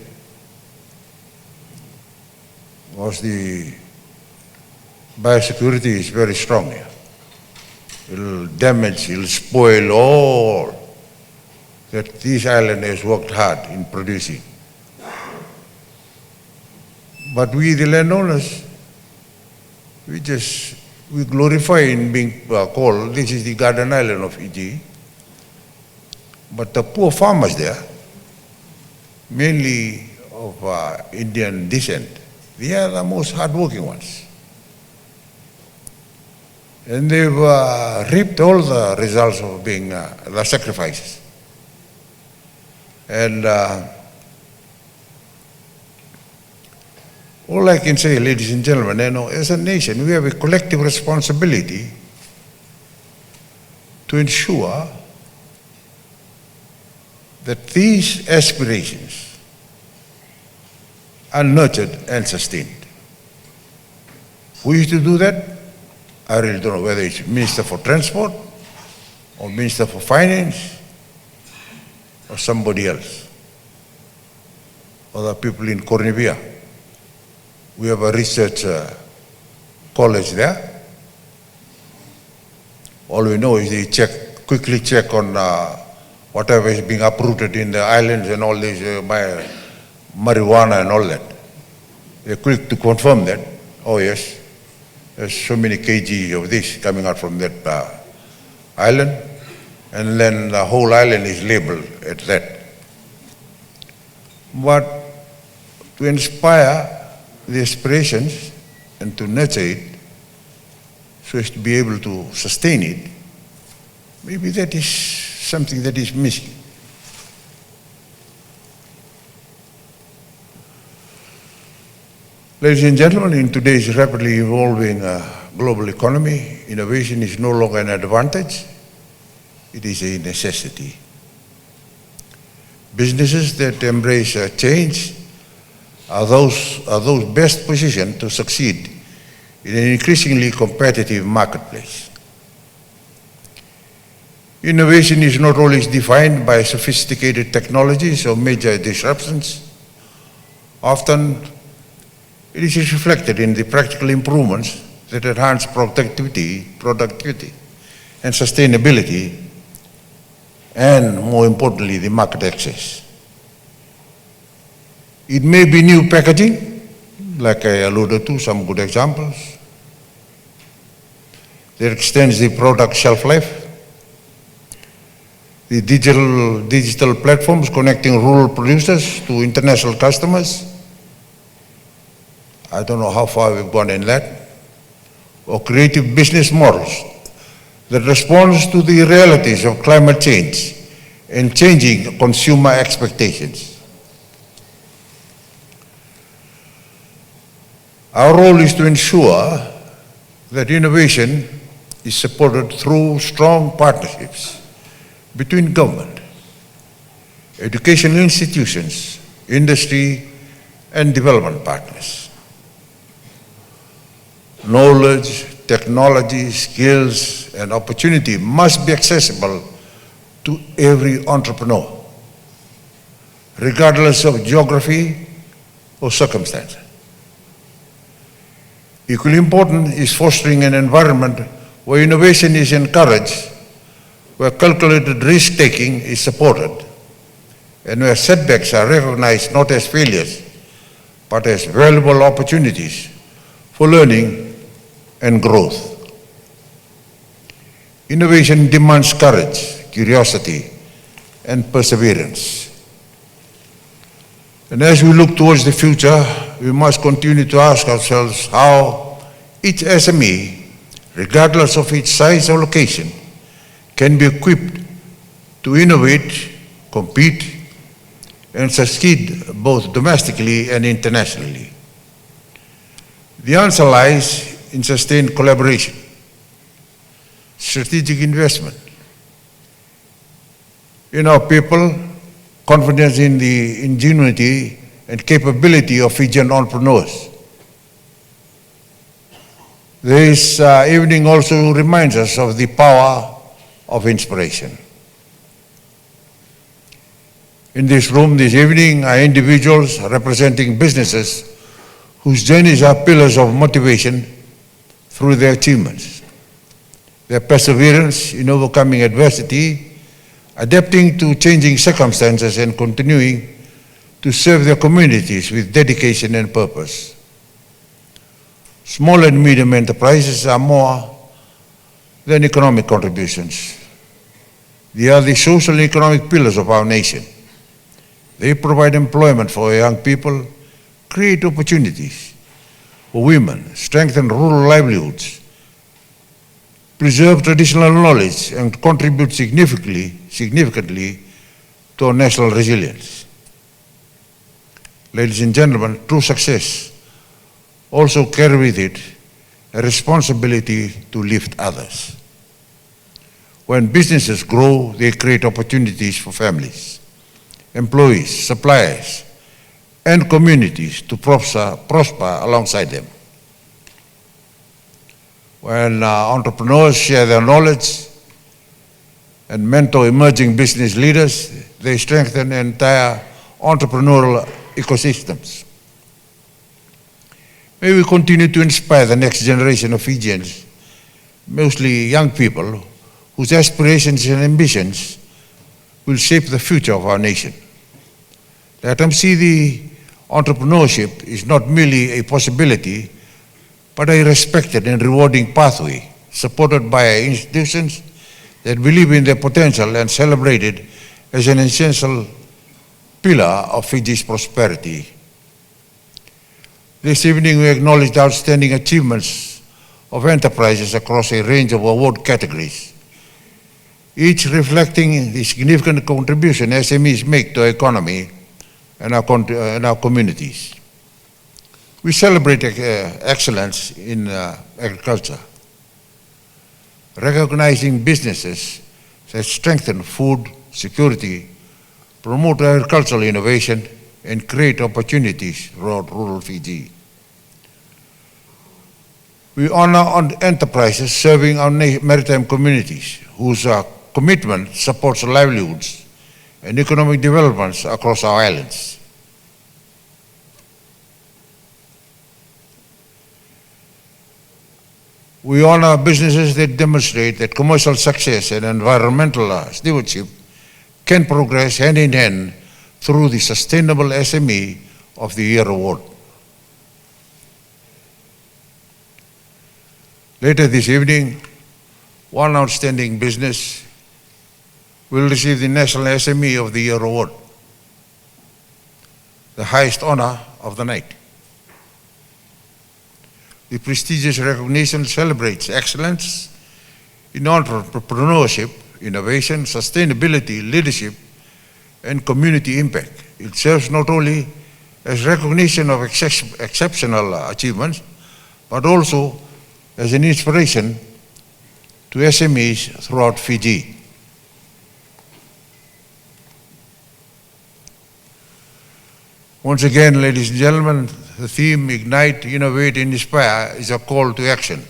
S4: Because the biosecurity is very strong here. It'll damage, it'll spoil all that this island has worked hard in producing. But we, the landowners, we glorify in being called, this is the Garden Island of Fiji. But the poor farmers there, mainly of Indian descent, they are the most hardworking ones. And they've reaped all the results of being the sacrifices. And all I can say, ladies and gentlemen, as a nation, we have a collective responsibility to ensure that these aspirations are nurtured and sustained. Who is to do that? I really don't know whether it's Minister for Transport or Minister for Finance or somebody else. Other people in Cornevia. We have a research college there. All we know is they quickly check on whatever is being uprooted in the islands and all this marijuana and all that. They're quick to confirm that. Oh yes, there's so many kg of this coming out from that island, and then the whole island is labeled at that. But to inspire the aspirations and to nurture it so as to be able to sustain it, maybe that is something that is missing. Ladies and gentlemen, in today's rapidly evolving global economy, innovation is no longer an advantage, it is a necessity. Businesses that embrace change are those best positioned to succeed in an increasingly competitive marketplace. Innovation is not always defined by sophisticated technologies or major disruptions. Often, it is reflected in the practical improvements that enhance productivity and sustainability, and more importantly, the market access. It may be new packaging, like I alluded to, some good examples, that extends the product shelf life. The digital platforms connecting rural producers to international customers. I don't know how far we've gone in that. Or creative business models that responds to the realities of climate change and changing consumer expectations. Our role is to ensure that innovation is supported through strong partnerships between government, educational institutions, industry, and development partners. Knowledge, technology, skills, and opportunity must be accessible to every entrepreneur, regardless of geography or circumstance. Equally important is fostering an environment where innovation is encouraged, where calculated risk-taking is supported, and where setbacks are recognized not as failures, but as valuable opportunities for learning and growth. Innovation demands courage, curiosity, and perseverance. And as we look towards the future, we must continue to ask ourselves how each SME, regardless of its size or location, can be equipped to innovate, compete, and succeed both domestically and internationally. The answer lies in sustained collaboration, strategic investment in our people, confidence in the ingenuity and capability of Fijian entrepreneurs. This evening also reminds us of the power of inspiration. In this room this evening are individuals representing businesses whose journeys are pillars of motivation through their achievements. Their perseverance in overcoming adversity, adapting to changing circumstances, and continuing to serve their communities with dedication and purpose. Small and medium enterprises are more than economic contributions. They are the social and economic pillars of our nation. They provide employment for young people, create opportunities for women, strengthen rural livelihoods, preserve traditional knowledge, and contribute significantly to our national resilience. Ladies and gentlemen, true success also carries with it a responsibility to lift others. When businesses grow, they create opportunities for families, employees, suppliers, and communities to prosper alongside them. When entrepreneurs share their knowledge and mentor emerging business leaders, they strengthen entire entrepreneurial ecosystems. May we continue to inspire the next generation of Fijians, mostly young people, whose aspirations and ambitions will shape the future of our nation. Let them see the entrepreneurship is not merely a possibility, but a respected and rewarding pathway supported by institutions that believe in their potential and celebrate it as an essential pillar of Fiji's prosperity. This evening we acknowledge the outstanding achievements of enterprises across a range of award categories, each reflecting the significant contribution SMEs make to our economy and our communities. We celebrate excellence in agriculture, recognizing businesses that strengthen food security, promote agricultural innovation, and create opportunities throughout rural Fiji. We honor enterprises serving our maritime communities, whose commitment supports livelihoods and economic developments across our islands. We honor businesses that demonstrate that commercial success and environmental stewardship can progress hand in hand through the Sustainable SME of the Year Award. Later this evening, one outstanding business will receive the National SME of the Year Award, the highest honor of the night. The prestigious recognition celebrates excellence in entrepreneurship, innovation, sustainability, leadership, and community impact. It serves not only as recognition of exceptional achievements, but also as an inspiration to SMEs throughout Fiji. Once again, ladies and gentlemen, the theme, Ignite, Innovate, and Inspire, is a call to action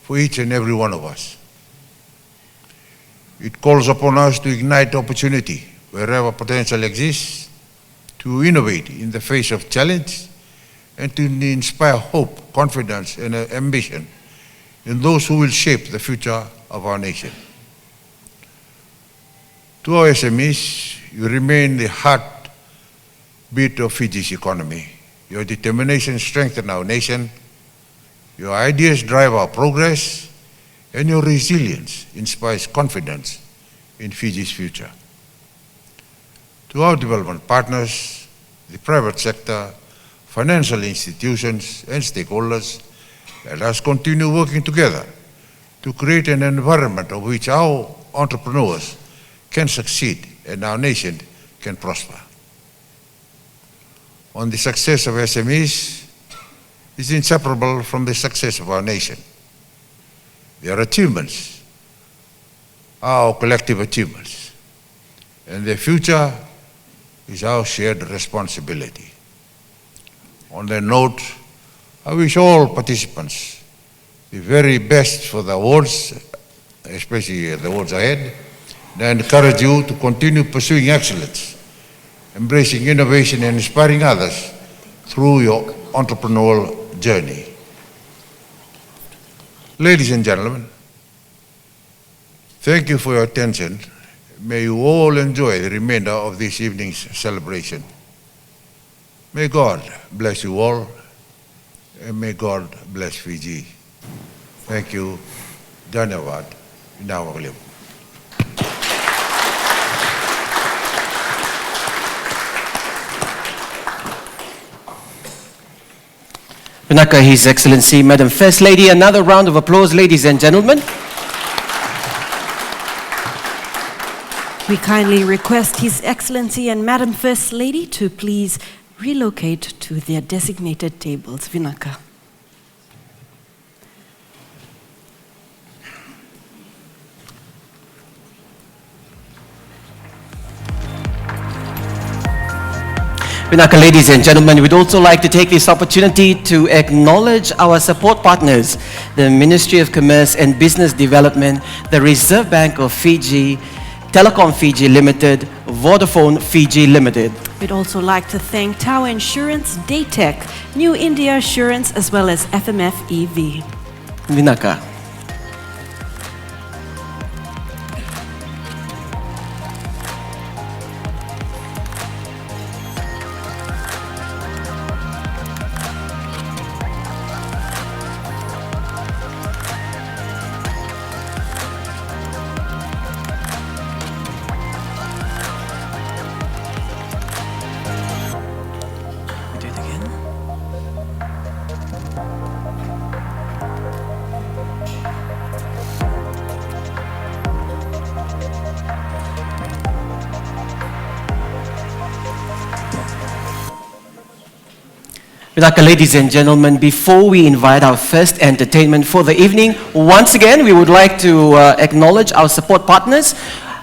S4: for each and every one of us. It calls upon us to ignite opportunity wherever potential exists, to innovate in the face of challenge, and to inspire hope, confidence, and ambition in those who will shape the future of our nation. To our SMEs, you remain the heartbeat of Fiji's economy. Your determination strengthens our nation, your ideas drive our progress, and your resilience inspires confidence in Fiji's future. To our development partners, the private sector, financial institutions, and stakeholders, let us continue working together to create an environment of which our entrepreneurs can succeed and our nation can prosper. On the success of SMEs is inseparable from the success of our nation. Their achievements are our collective achievements, and their future is our shared responsibility. On that note, I wish all participants the very best for the awards, especially the awards ahead, and I encourage you to continue pursuing excellence embracing innovation and inspiring others through your entrepreneurial journey. Ladies and gentlemen, thank you for your attention. May you all enjoy the remainder of this evening's celebration. May God bless you all, and may God bless Fiji. Thank you. Dhanyavad. Namaskar.
S1: Vinaka, His Excellency, Madam First Lady. Another round of applause, ladies and gentlemen.
S2: We kindly request His Excellency and Madam First Lady to please relocate to their designated tables. Vinaka.
S1: Vinaka, ladies and gentlemen, we'd also like to take this opportunity to acknowledge our support partners, the Ministry of Commerce and Business Development, the Reserve Bank of Fiji, Telecom Fiji Limited, Vodafone Fiji Limited.
S2: We'd also like to thank Tower Insurance, Daytech, New India Assurance, as well as FMF EV.
S1: Vinaka. Vinaka, ladies and gentlemen, before we invite our first entertainment for the evening, once again, we would like to acknowledge our support partners,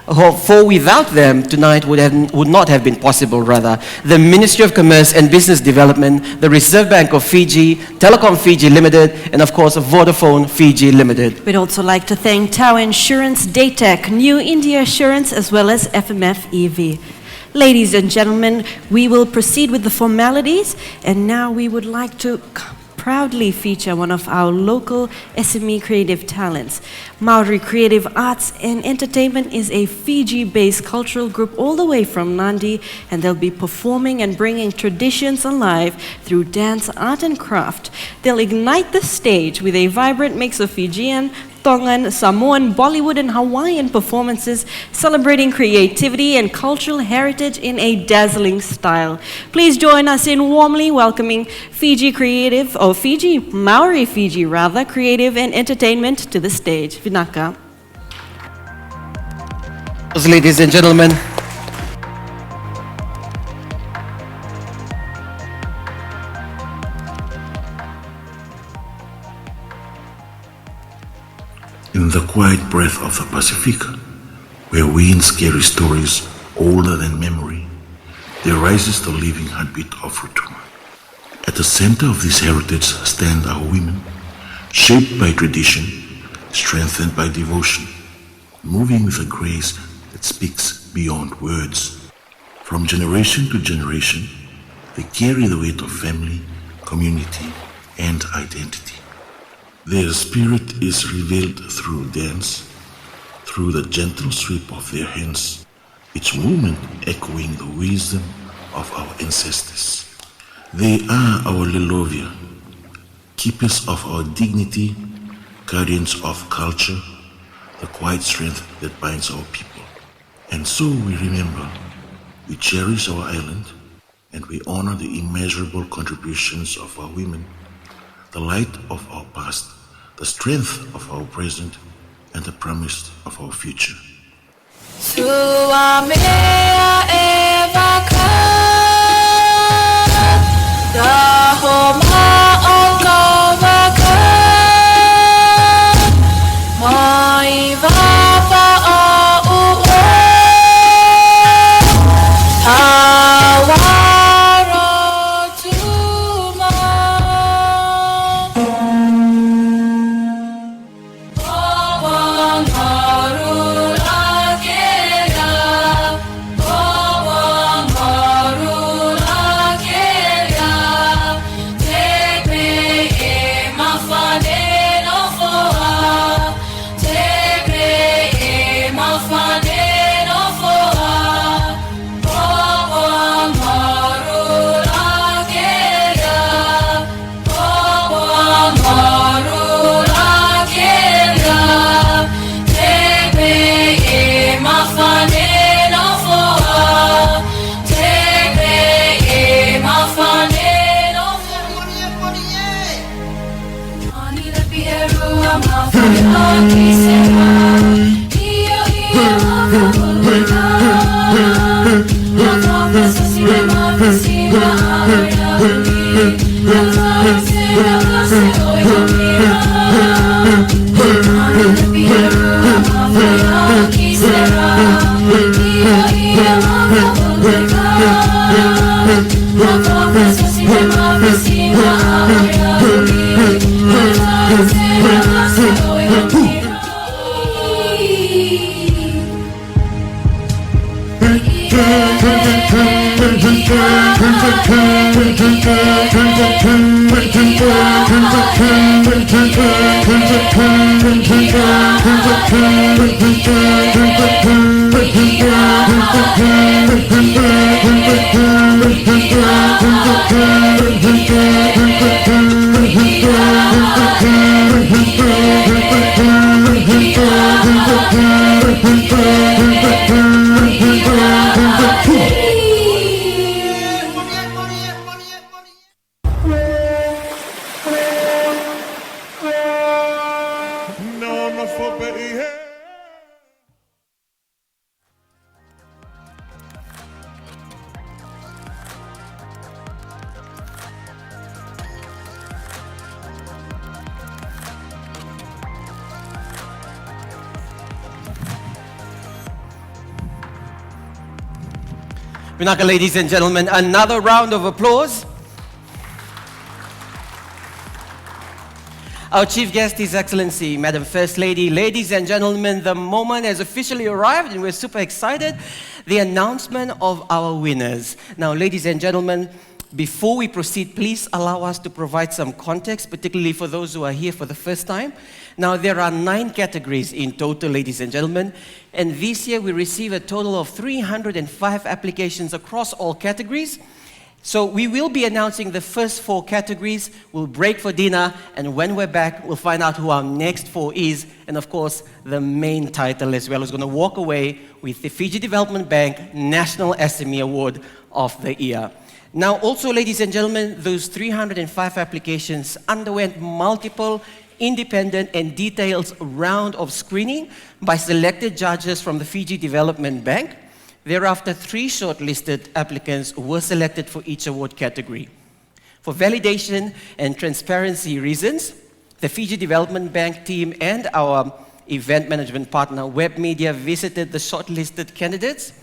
S1: for without them, tonight would not have been possible, rather. The Ministry of Commerce and Business Development, the Reserve Bank of Fiji, Telecom Fiji Limited, and of course, Vodafone Fiji Limited.
S2: We'd also like to thank Tower Insurance, Daytech, New India Assurance, as well as FMF EV. Ladies and gentlemen, we will proceed with the formalities, and now we would like to proudly feature one of our local SME creative talents. Maori Creative Arts and Entertainment is a Fiji-based cultural group all the way from Nandi, and they'll be performing and bringing traditions alive through dance, art, and craft. They'll ignite the stage with a vibrant mix of Fijian, Tongan, Samoan, Bollywood, and Hawaiian performances celebrating creativity and cultural heritage in a dazzling style. Please join us in warmly welcoming Maori Fiji Creative and Entertainment to the stage. Vinaka.
S1: Ladies and gentlemen,
S5: in the quiet breath of the Pacific, where winds carry stories older than memory, there rises the living heartbeat of Ratu. At the center of this heritage stand our women, shaped by tradition, strengthened by devotion, moving with a grace that speaks beyond words. From generation to generation, they carry the weight of family, community, and identity. Their spirit is revealed through dance, through the gentle sweep of their hands, each movement echoing the wisdom of our ancestors. They are our Lilovia, keepers of our dignity, guardians of culture, the quiet strength that binds our people. And so we remember, we cherish our island, and we honor the immeasurable contributions of our women, the light of our past, the strength of our present, and the promise of our future.
S6: Oh
S1: Vinaka, ladies and gentlemen, another round of applause. Our chief guest, His Excellency, Madam First Lady. Ladies and gentlemen, the moment has officially arrived and we're super excited. The announcement of our winners. Now, ladies and gentlemen, before we proceed, please allow us to provide some context, particularly for those who are here for the first time. Now, there are 9 categories in total, ladies and gentlemen, and this year we received a total of 305 applications across all categories. So we will be announcing the first 4 categories. We'll break for dinner, and when we're back, we'll find out who our next 4 is, and of course, the main title as well is going to walk away with the Fiji Development Bank National SME Award of the Year. Now, also, ladies and gentlemen, those 305 applications underwent multiple independent and detailed round of screening by selected judges from the Fiji Development Bank. Thereafter, 3 shortlisted applicants were selected for each award category. For validation and transparency reasons, the Fiji Development Bank team and our event management partner, Web Media, visited the shortlisted candidates.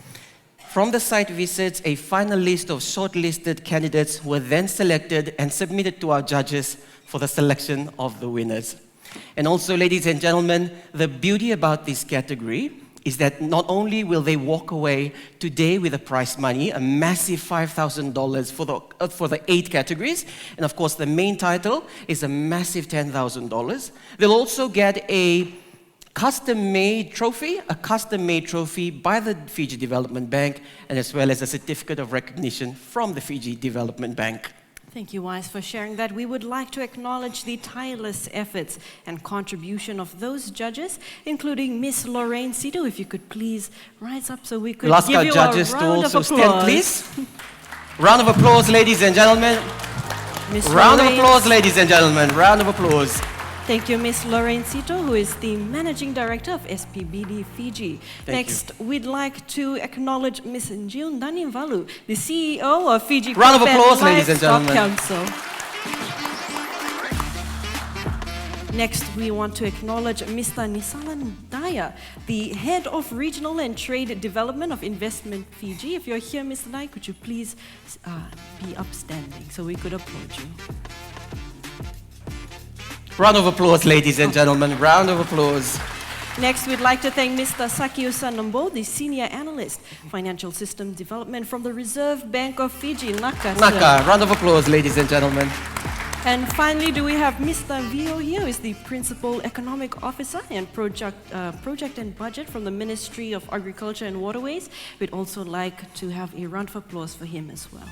S1: From the site visits, a final list of shortlisted candidates were then selected and submitted to our judges for the selection of the winners. And also, ladies and gentlemen, the beauty about this category is that not only will they walk away today with a prize money, a massive $5,000 for the 8 categories, and of course the main title is a massive $10,000. They'll also get a custom-made trophy by the Fiji Development Bank, and as well as a certificate of recognition from the Fiji Development Bank.
S2: Thank you, Wise, for sharing that. We would like to acknowledge the tireless efforts and contribution of those judges, including Miss Lorraine Sito. If you could please rise up so we could
S1: we'll ask
S2: give
S1: our
S2: you
S1: judges
S2: a
S1: to
S2: round
S1: also
S2: of
S1: stand,
S2: applause.
S1: please. Round of applause, ladies and gentlemen.
S2: Miss
S1: Round of
S2: Lorraine.
S1: applause, ladies and gentlemen. Round of applause.
S2: Thank you, Miss Lorraine Sito, who is the Managing Director of SPBD Fiji. Next, we'd like to acknowledge Miss Njil Danimvalu, the CEO of Fiji
S1: Round of
S2: Crop and
S1: applause, ladies and
S2: Livestock
S1: gentlemen.
S2: Council. Next, we want to acknowledge Mr. Nisalan Daya, the Head of Regional and Trade Development of Investment Fiji. If you're here, Mr. Daya, could you please be upstanding so we could applaud you?
S1: Round of applause, ladies and gentlemen. Round of applause.
S2: Next, we'd like to thank Mr. Sakiusa Nambo, the Senior Analyst, Financial System Development from the Reserve Bank of Fiji, Naka.
S1: Naka, round of applause, ladies and gentlemen.
S2: And finally, do we have Mr. Vio here, who is the Principal Economic Officer and Project and Budget from the Ministry of Agriculture and Waterways. We'd also like to have a round of applause for him as well.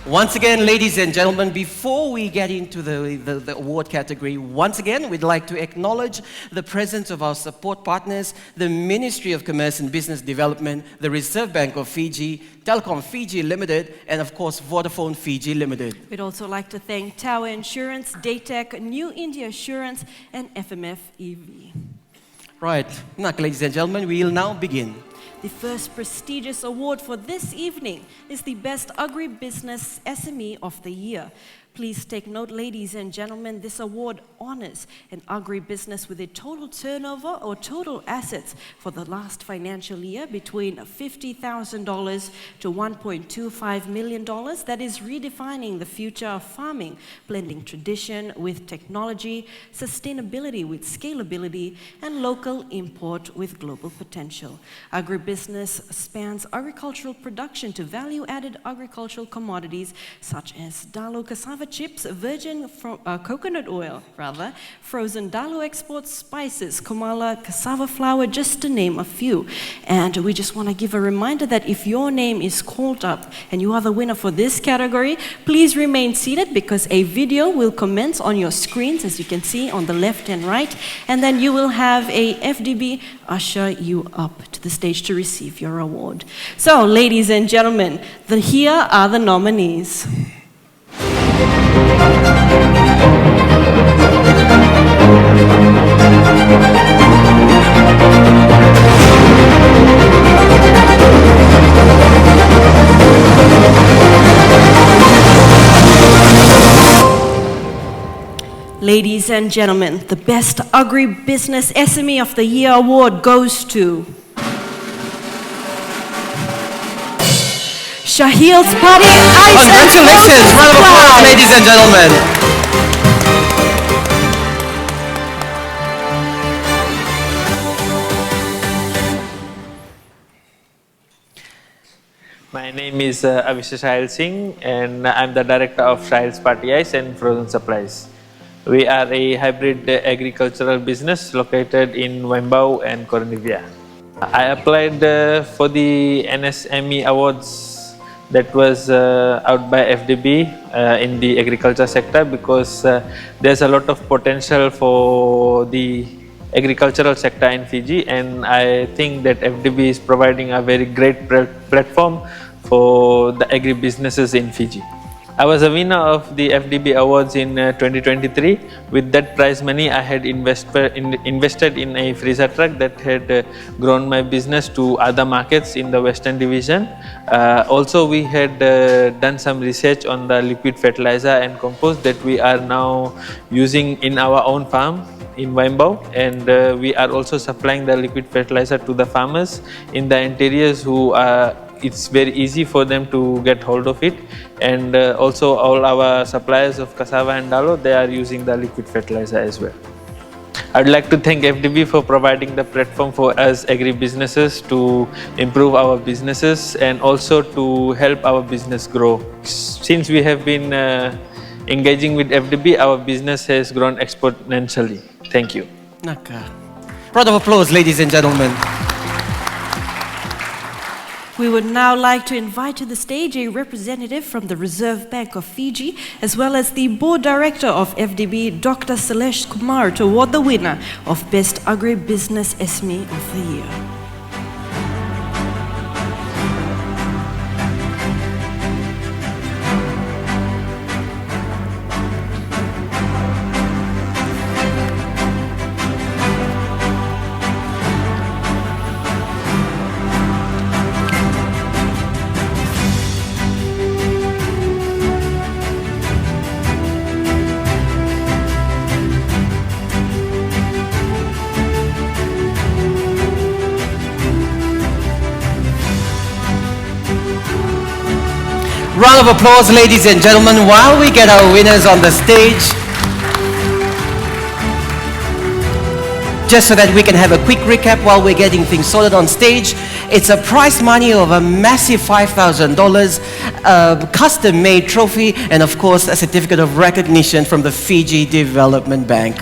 S1: Once again, ladies and gentlemen, before we get into the award category, once again, we'd like to acknowledge the presence of our support partners, the Ministry of Commerce and Business Development, the Reserve Bank of Fiji, Telecom Fiji Limited, and of course, Vodafone Fiji Limited.
S2: We'd also like to thank Tower Insurance, Daytech, New India Assurance, and FMF EV.
S1: Right, now, ladies and gentlemen, we'll now begin.
S2: The first prestigious award for this evening is the Best Agribusiness SME of the Year. Please take note, ladies and gentlemen, this award honors an agribusiness with a total turnover or total assets for the last financial year between $50,000 to $1.25 million that is redefining the future of farming, blending tradition with technology, sustainability with scalability, and local import with global potential. Agribusiness spans agricultural production to value-added agricultural commodities such as dalo, cassava chips, virgin coconut oil, frozen dalo exports, spices, kumala, cassava flour, just to name a few. And we just want to give a reminder that if your name is called up and you are the winner for this category, please remain seated because a video will commence on your screens, as you can see on the left and right, and then you will have a FDB usher you up to the stage to receive your award. So, ladies and gentlemen, here are the nominees. Ladies and gentlemen, the Best Agribusiness SME of the Year award goes to Shahil's Party Ice.
S1: Congratulations! Round of applause, ladies and gentlemen.
S6: My name is Avishai Singh and I'm the director of Shahil's Party Ice and Frozen Supplies. We are a hybrid agricultural business located in Wembau and Coronivia. I applied for the NSME Awards that was out by FDB in the agriculture sector because there's a lot of potential for the agricultural sector in Fiji, and I think that FDB is providing a very great platform for the agri-businesses in Fiji. I was a winner of the FDB Awards in 2023. With that prize money, I had invested in a freezer truck that had grown my business to other markets in the Western Division. Also, we had done some research on the liquid fertilizer and compost that we are now using in our own farm in Wembau, and we are also supplying the liquid fertilizer to the farmers in the interiors who are it's very easy for them to get hold of it, and also all our suppliers of cassava and dalo, they are using the liquid fertilizer as well. I'd like to thank FDB for providing the platform for us agri-businesses to improve our businesses and also to help our business grow. Since we have been engaging with FDB, our business has grown exponentially. Thank you.
S1: Naka. Round of applause, ladies and gentlemen.
S2: We would now like to invite to the stage a representative from the Reserve Bank of Fiji, as well as the Board Director of FDB, Dr. Salesh Kumar, to award the winner of Best Agribusiness SME of the Year.
S1: Round of applause, ladies and gentlemen, while we get our winners on the stage. Just so that we can have a quick recap while we're getting things sorted on stage. It's a prize money of a massive $5,000, a custom-made trophy, and of course, a certificate of recognition from the Fiji Development Bank.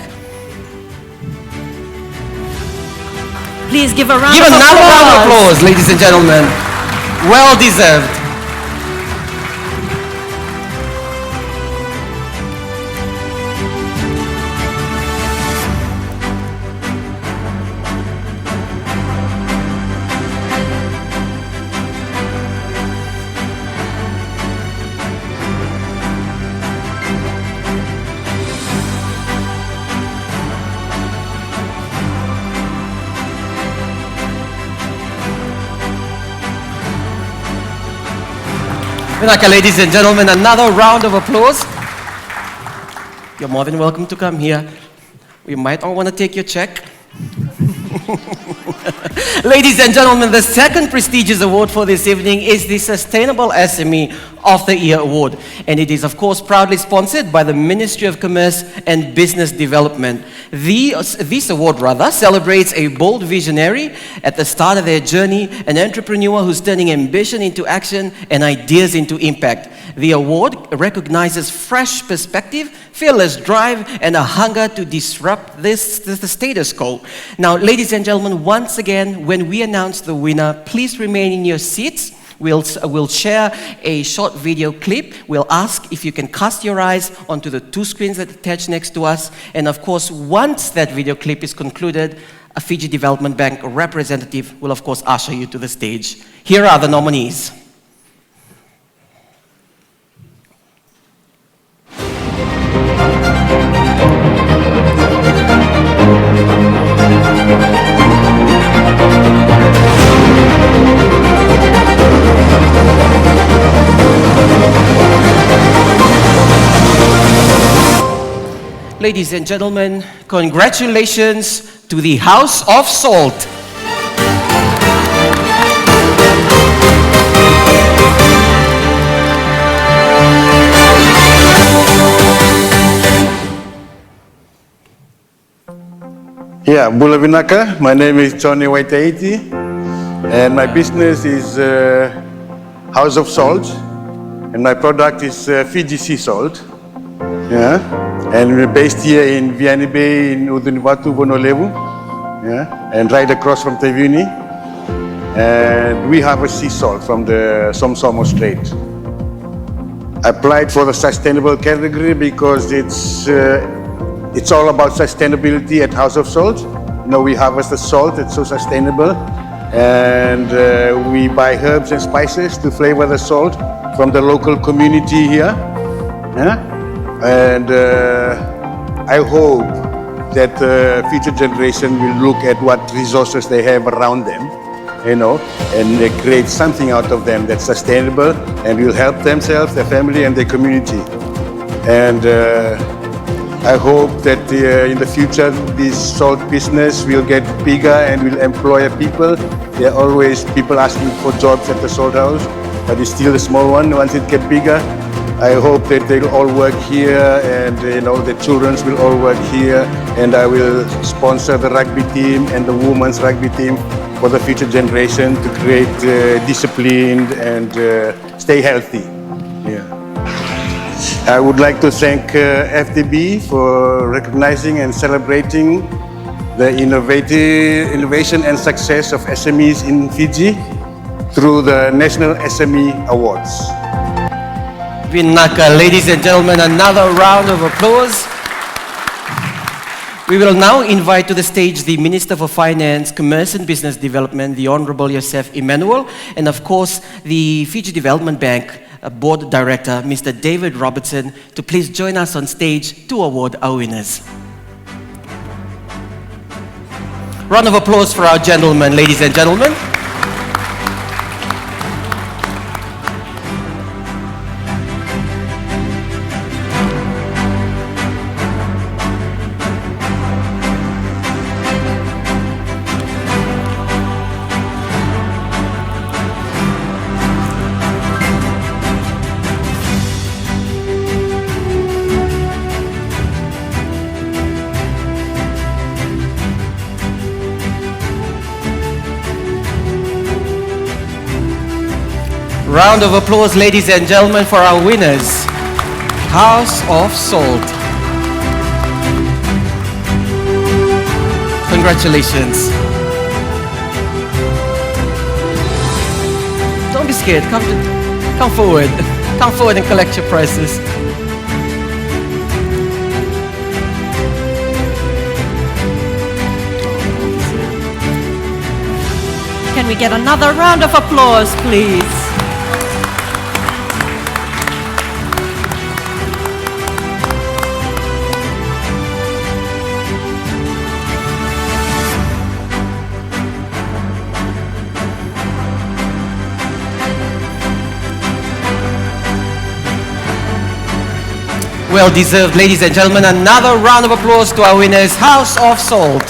S2: Please give a round
S1: Give
S2: of applause.
S1: another round of applause, ladies and gentlemen. Well deserved. Vinaka, ladies and gentlemen, another round of applause. You're more than welcome to come here. We might all want to take your check. Ladies and gentlemen, the second prestigious award for this evening is the Sustainable SME of the Year Award. And it is, of course, proudly sponsored by the Ministry of Commerce and Business Development. This award, celebrates a bold visionary at the start of their journey, an entrepreneur who's turning ambition into action and ideas into impact. The award recognizes fresh perspective, fearless drive, and a hunger to disrupt the status quo. Now, ladies and gentlemen, once again, when we announce the winner, please remain in your seats. We'll share a short video clip. We'll ask if you can cast your eyes onto the two screens that attach next to us. And of course, once that video clip is concluded, a Fiji Development Bank representative will of course usher you to the stage. Here are the nominees. Ladies and gentlemen, congratulations to the House of Salt.
S7: Yeah, Bula Vinaka. My name is Johnny Waitaiti, and my business is House of Salt, and my product is Fiji sea salt. Yeah, and we're based here in Vianney Bay in Udunivatu, Lalabalavu. Yeah, and right across from Tevuni. And we have a sea salt from the Somsomo Strait. I applied for the sustainable category because it's all about sustainability at House of Salt. You know, we harvest the salt, it's so sustainable. And we buy herbs and spices to flavor the salt from the local community here. Yeah? And I hope that the future generation will look at what resources they have around them, you know, and they create something out of them that's sustainable and will help themselves, their family and their community. And I hope that in the future this salt business will get bigger and will employ people. There are always people asking for jobs at the salt house, but it's still a small one. Once it gets bigger, I hope that they'll all work here, and you know, the children will all work here, and I will sponsor the rugby team and the women's rugby team for the future generation to create disciplined and stay healthy. Yeah. I would like to thank FDB for recognizing and celebrating the innovation and success of SMEs in Fiji through the National SME Awards.
S1: Vinaka, ladies and gentlemen, another round of applause. We will now invite to the stage the Minister for Finance, Commerce and Business Development, the Honorable Yosef Emmanuel, and of course, the Fiji Development Bank Board Director, Mr. David Robertson, to please join us on stage to award our winners. Round of applause for our gentlemen, ladies and gentlemen. Round of applause, ladies and gentlemen, for our winners. House of Salt. Congratulations. Don't be scared. Come forward. Come forward and collect your prizes.
S2: Can we get another round of applause, please?
S1: Well deserved, ladies and gentlemen. Another round of applause to our winners, House of Salt.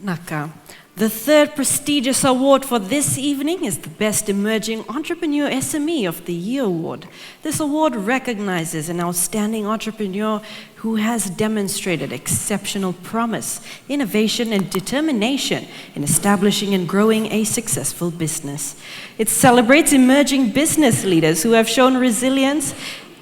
S2: Naka. The third prestigious award for this evening is the Best Emerging Entrepreneur SME of the Year Award. This award recognizes an outstanding entrepreneur who has demonstrated exceptional promise, innovation, and determination in establishing and growing a successful business. It celebrates emerging business leaders who have shown resilience,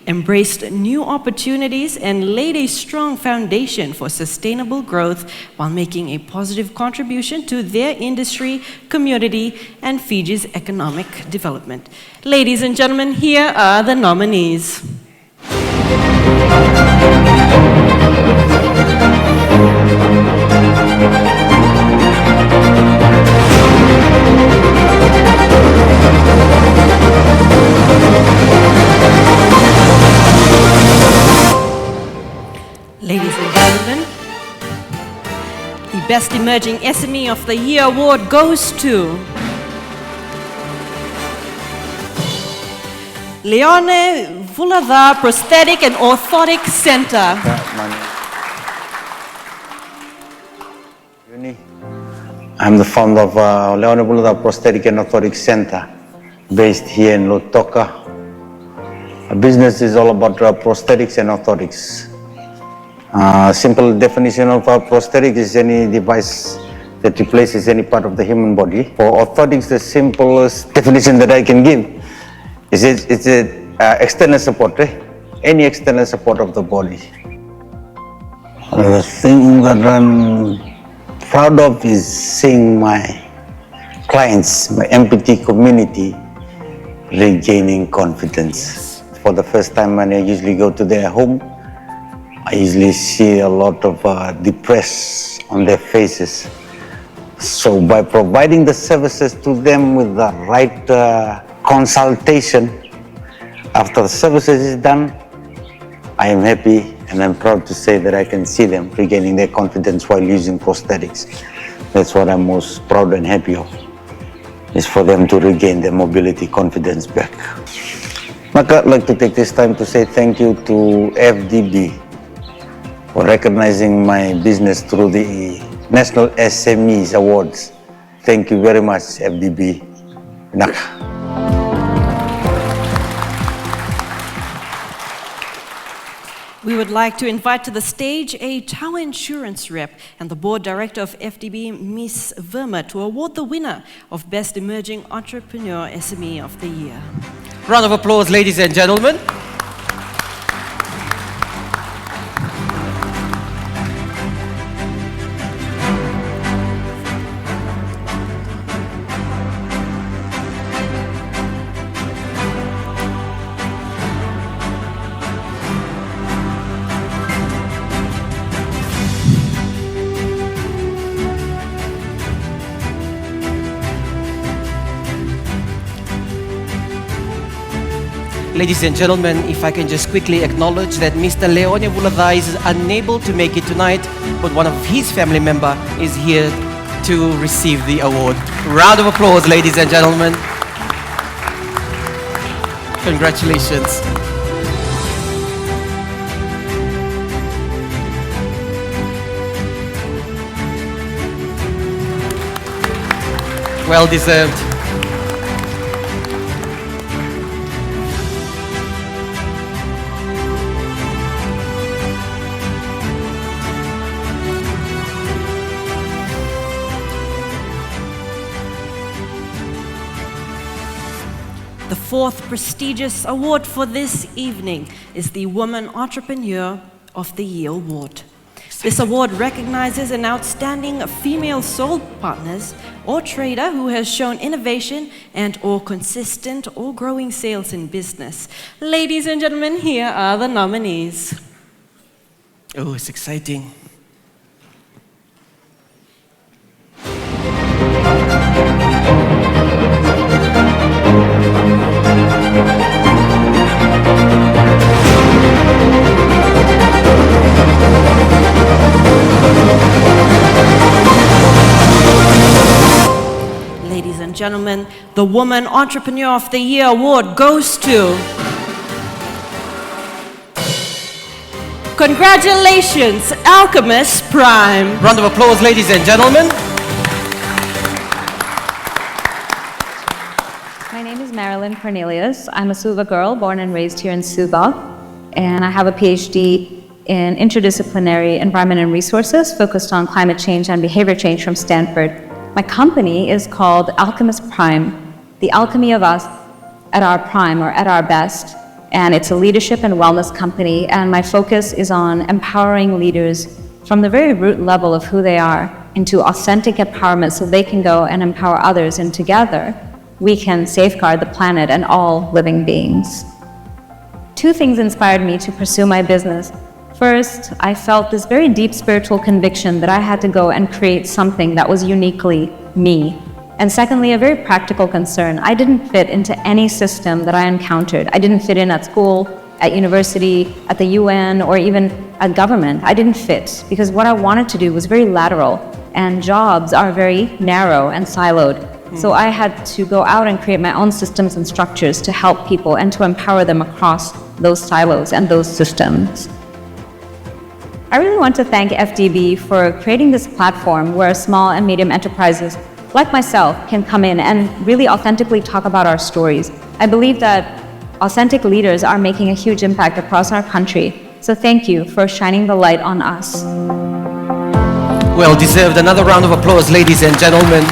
S2: embraced new opportunities, and laid a strong foundation for sustainable growth while making a positive contribution to their industry, community, and Fiji's economic development. Ladies and gentlemen, here are the nominees. Ladies and gentlemen, the Best Emerging SME of the Year Award goes to Leone Vulava Prosthetic and Orthotic Center.
S8: I'm the founder of Leone Vulava Prosthetic and Orthotic Center, based here in Lotoka. Our business is all about prosthetics and orthotics. Simple definition of a prosthetic is any device that replaces any part of the human body. For orthotics, the simplest definition that I can give is it's external support, any external support of the body. The thing that I'm proud of is seeing my clients, my MPT community, regaining confidence. For the first time when I usually go to their home, I usually see a lot of depressed on their faces. So by providing the services to them with the right consultation, after the services is done, I am happy and I'm proud to say that I can see them regaining their confidence while using prosthetics. That's what I'm most proud and happy of, is for them to regain their mobility confidence back. I'd like to take this time to say thank you to FDB for recognizing my business through the National SMEs Awards. Thank you very much, FDB. Naka.
S2: We would like to invite to the stage a Tower Insurance rep and the board director of FDB, Ms. Verma, to award the winner of Best Emerging Entrepreneur SME of the Year.
S1: Round of applause, ladies and gentlemen. Ladies and gentlemen, if I can just quickly acknowledge that Mr. Leone Vulava is unable to make it tonight, but one of his family member is here to receive the award. Round of applause, ladies and gentlemen. Congratulations. Well deserved.
S2: The fourth prestigious award for this evening is the Woman Entrepreneur of the Year Award. This award recognizes an outstanding female sole partners or trader who has shown innovation and or consistent or growing sales in business. Ladies and gentlemen, here are the nominees.
S1: Oh, it's exciting.
S2: Ladies and gentlemen, The Woman Entrepreneur of the Year award goes to... Congratulations, Alchemist Prime.
S1: Round of applause, ladies and gentlemen.
S9: My name is Marilyn Cornelius. I'm a Suva girl born and raised here in Suva, and I have a PhD in interdisciplinary environment and resources focused on climate change and behavior change from Stanford. My company is called Alchemist Prime, the alchemy of us at our prime or at our best, and it's a leadership and wellness company, and my focus is on empowering leaders from the very root level of who they are into authentic empowerment so they can go and empower others, and together we can safeguard the planet and all living beings. Two things inspired me to pursue my business. First, I felt this very deep spiritual conviction that I had to go and create something that was uniquely me. And secondly, a very practical concern. I didn't fit into any system that I encountered. I didn't fit in at school, at university, at the UN, or even at government. I didn't fit because what I wanted to do was very lateral, and jobs are very narrow and siloed. So I had to go out and create my own systems and structures to help people and to empower them across those silos and those systems. I really want to thank FDB for creating this platform where small and medium enterprises like myself can come in and really authentically talk about our stories. I believe that authentic leaders are making a huge impact across our country. So thank you for shining the light on us.
S1: Well deserved. Another round of applause, ladies and gentlemen.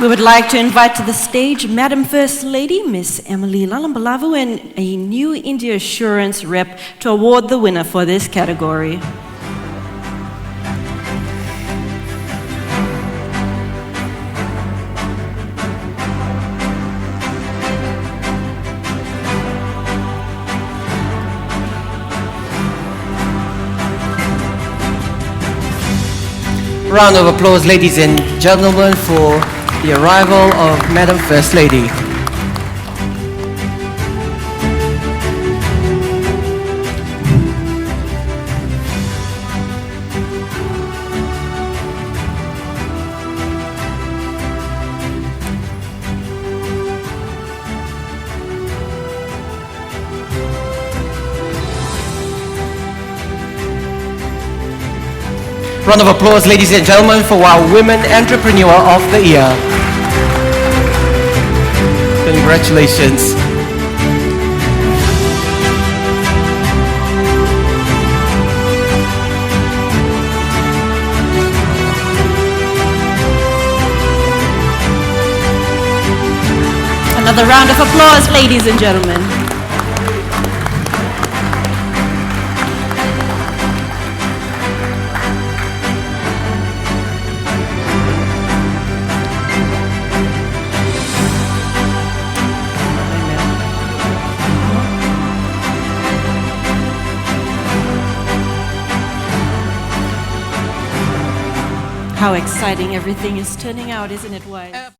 S2: We would like to invite to the stage Madam First Lady, Miss Emily Lalabalavu, and a New India Assurance rep to award the winner for this category.
S1: Round of applause, ladies and gentlemen, for the arrival of Madam First Lady. Round of applause, ladies and gentlemen, for our Women Entrepreneur of the Year. Congratulations.
S2: Another round of applause, ladies and gentlemen. How exciting everything is turning out, isn't it, Wise?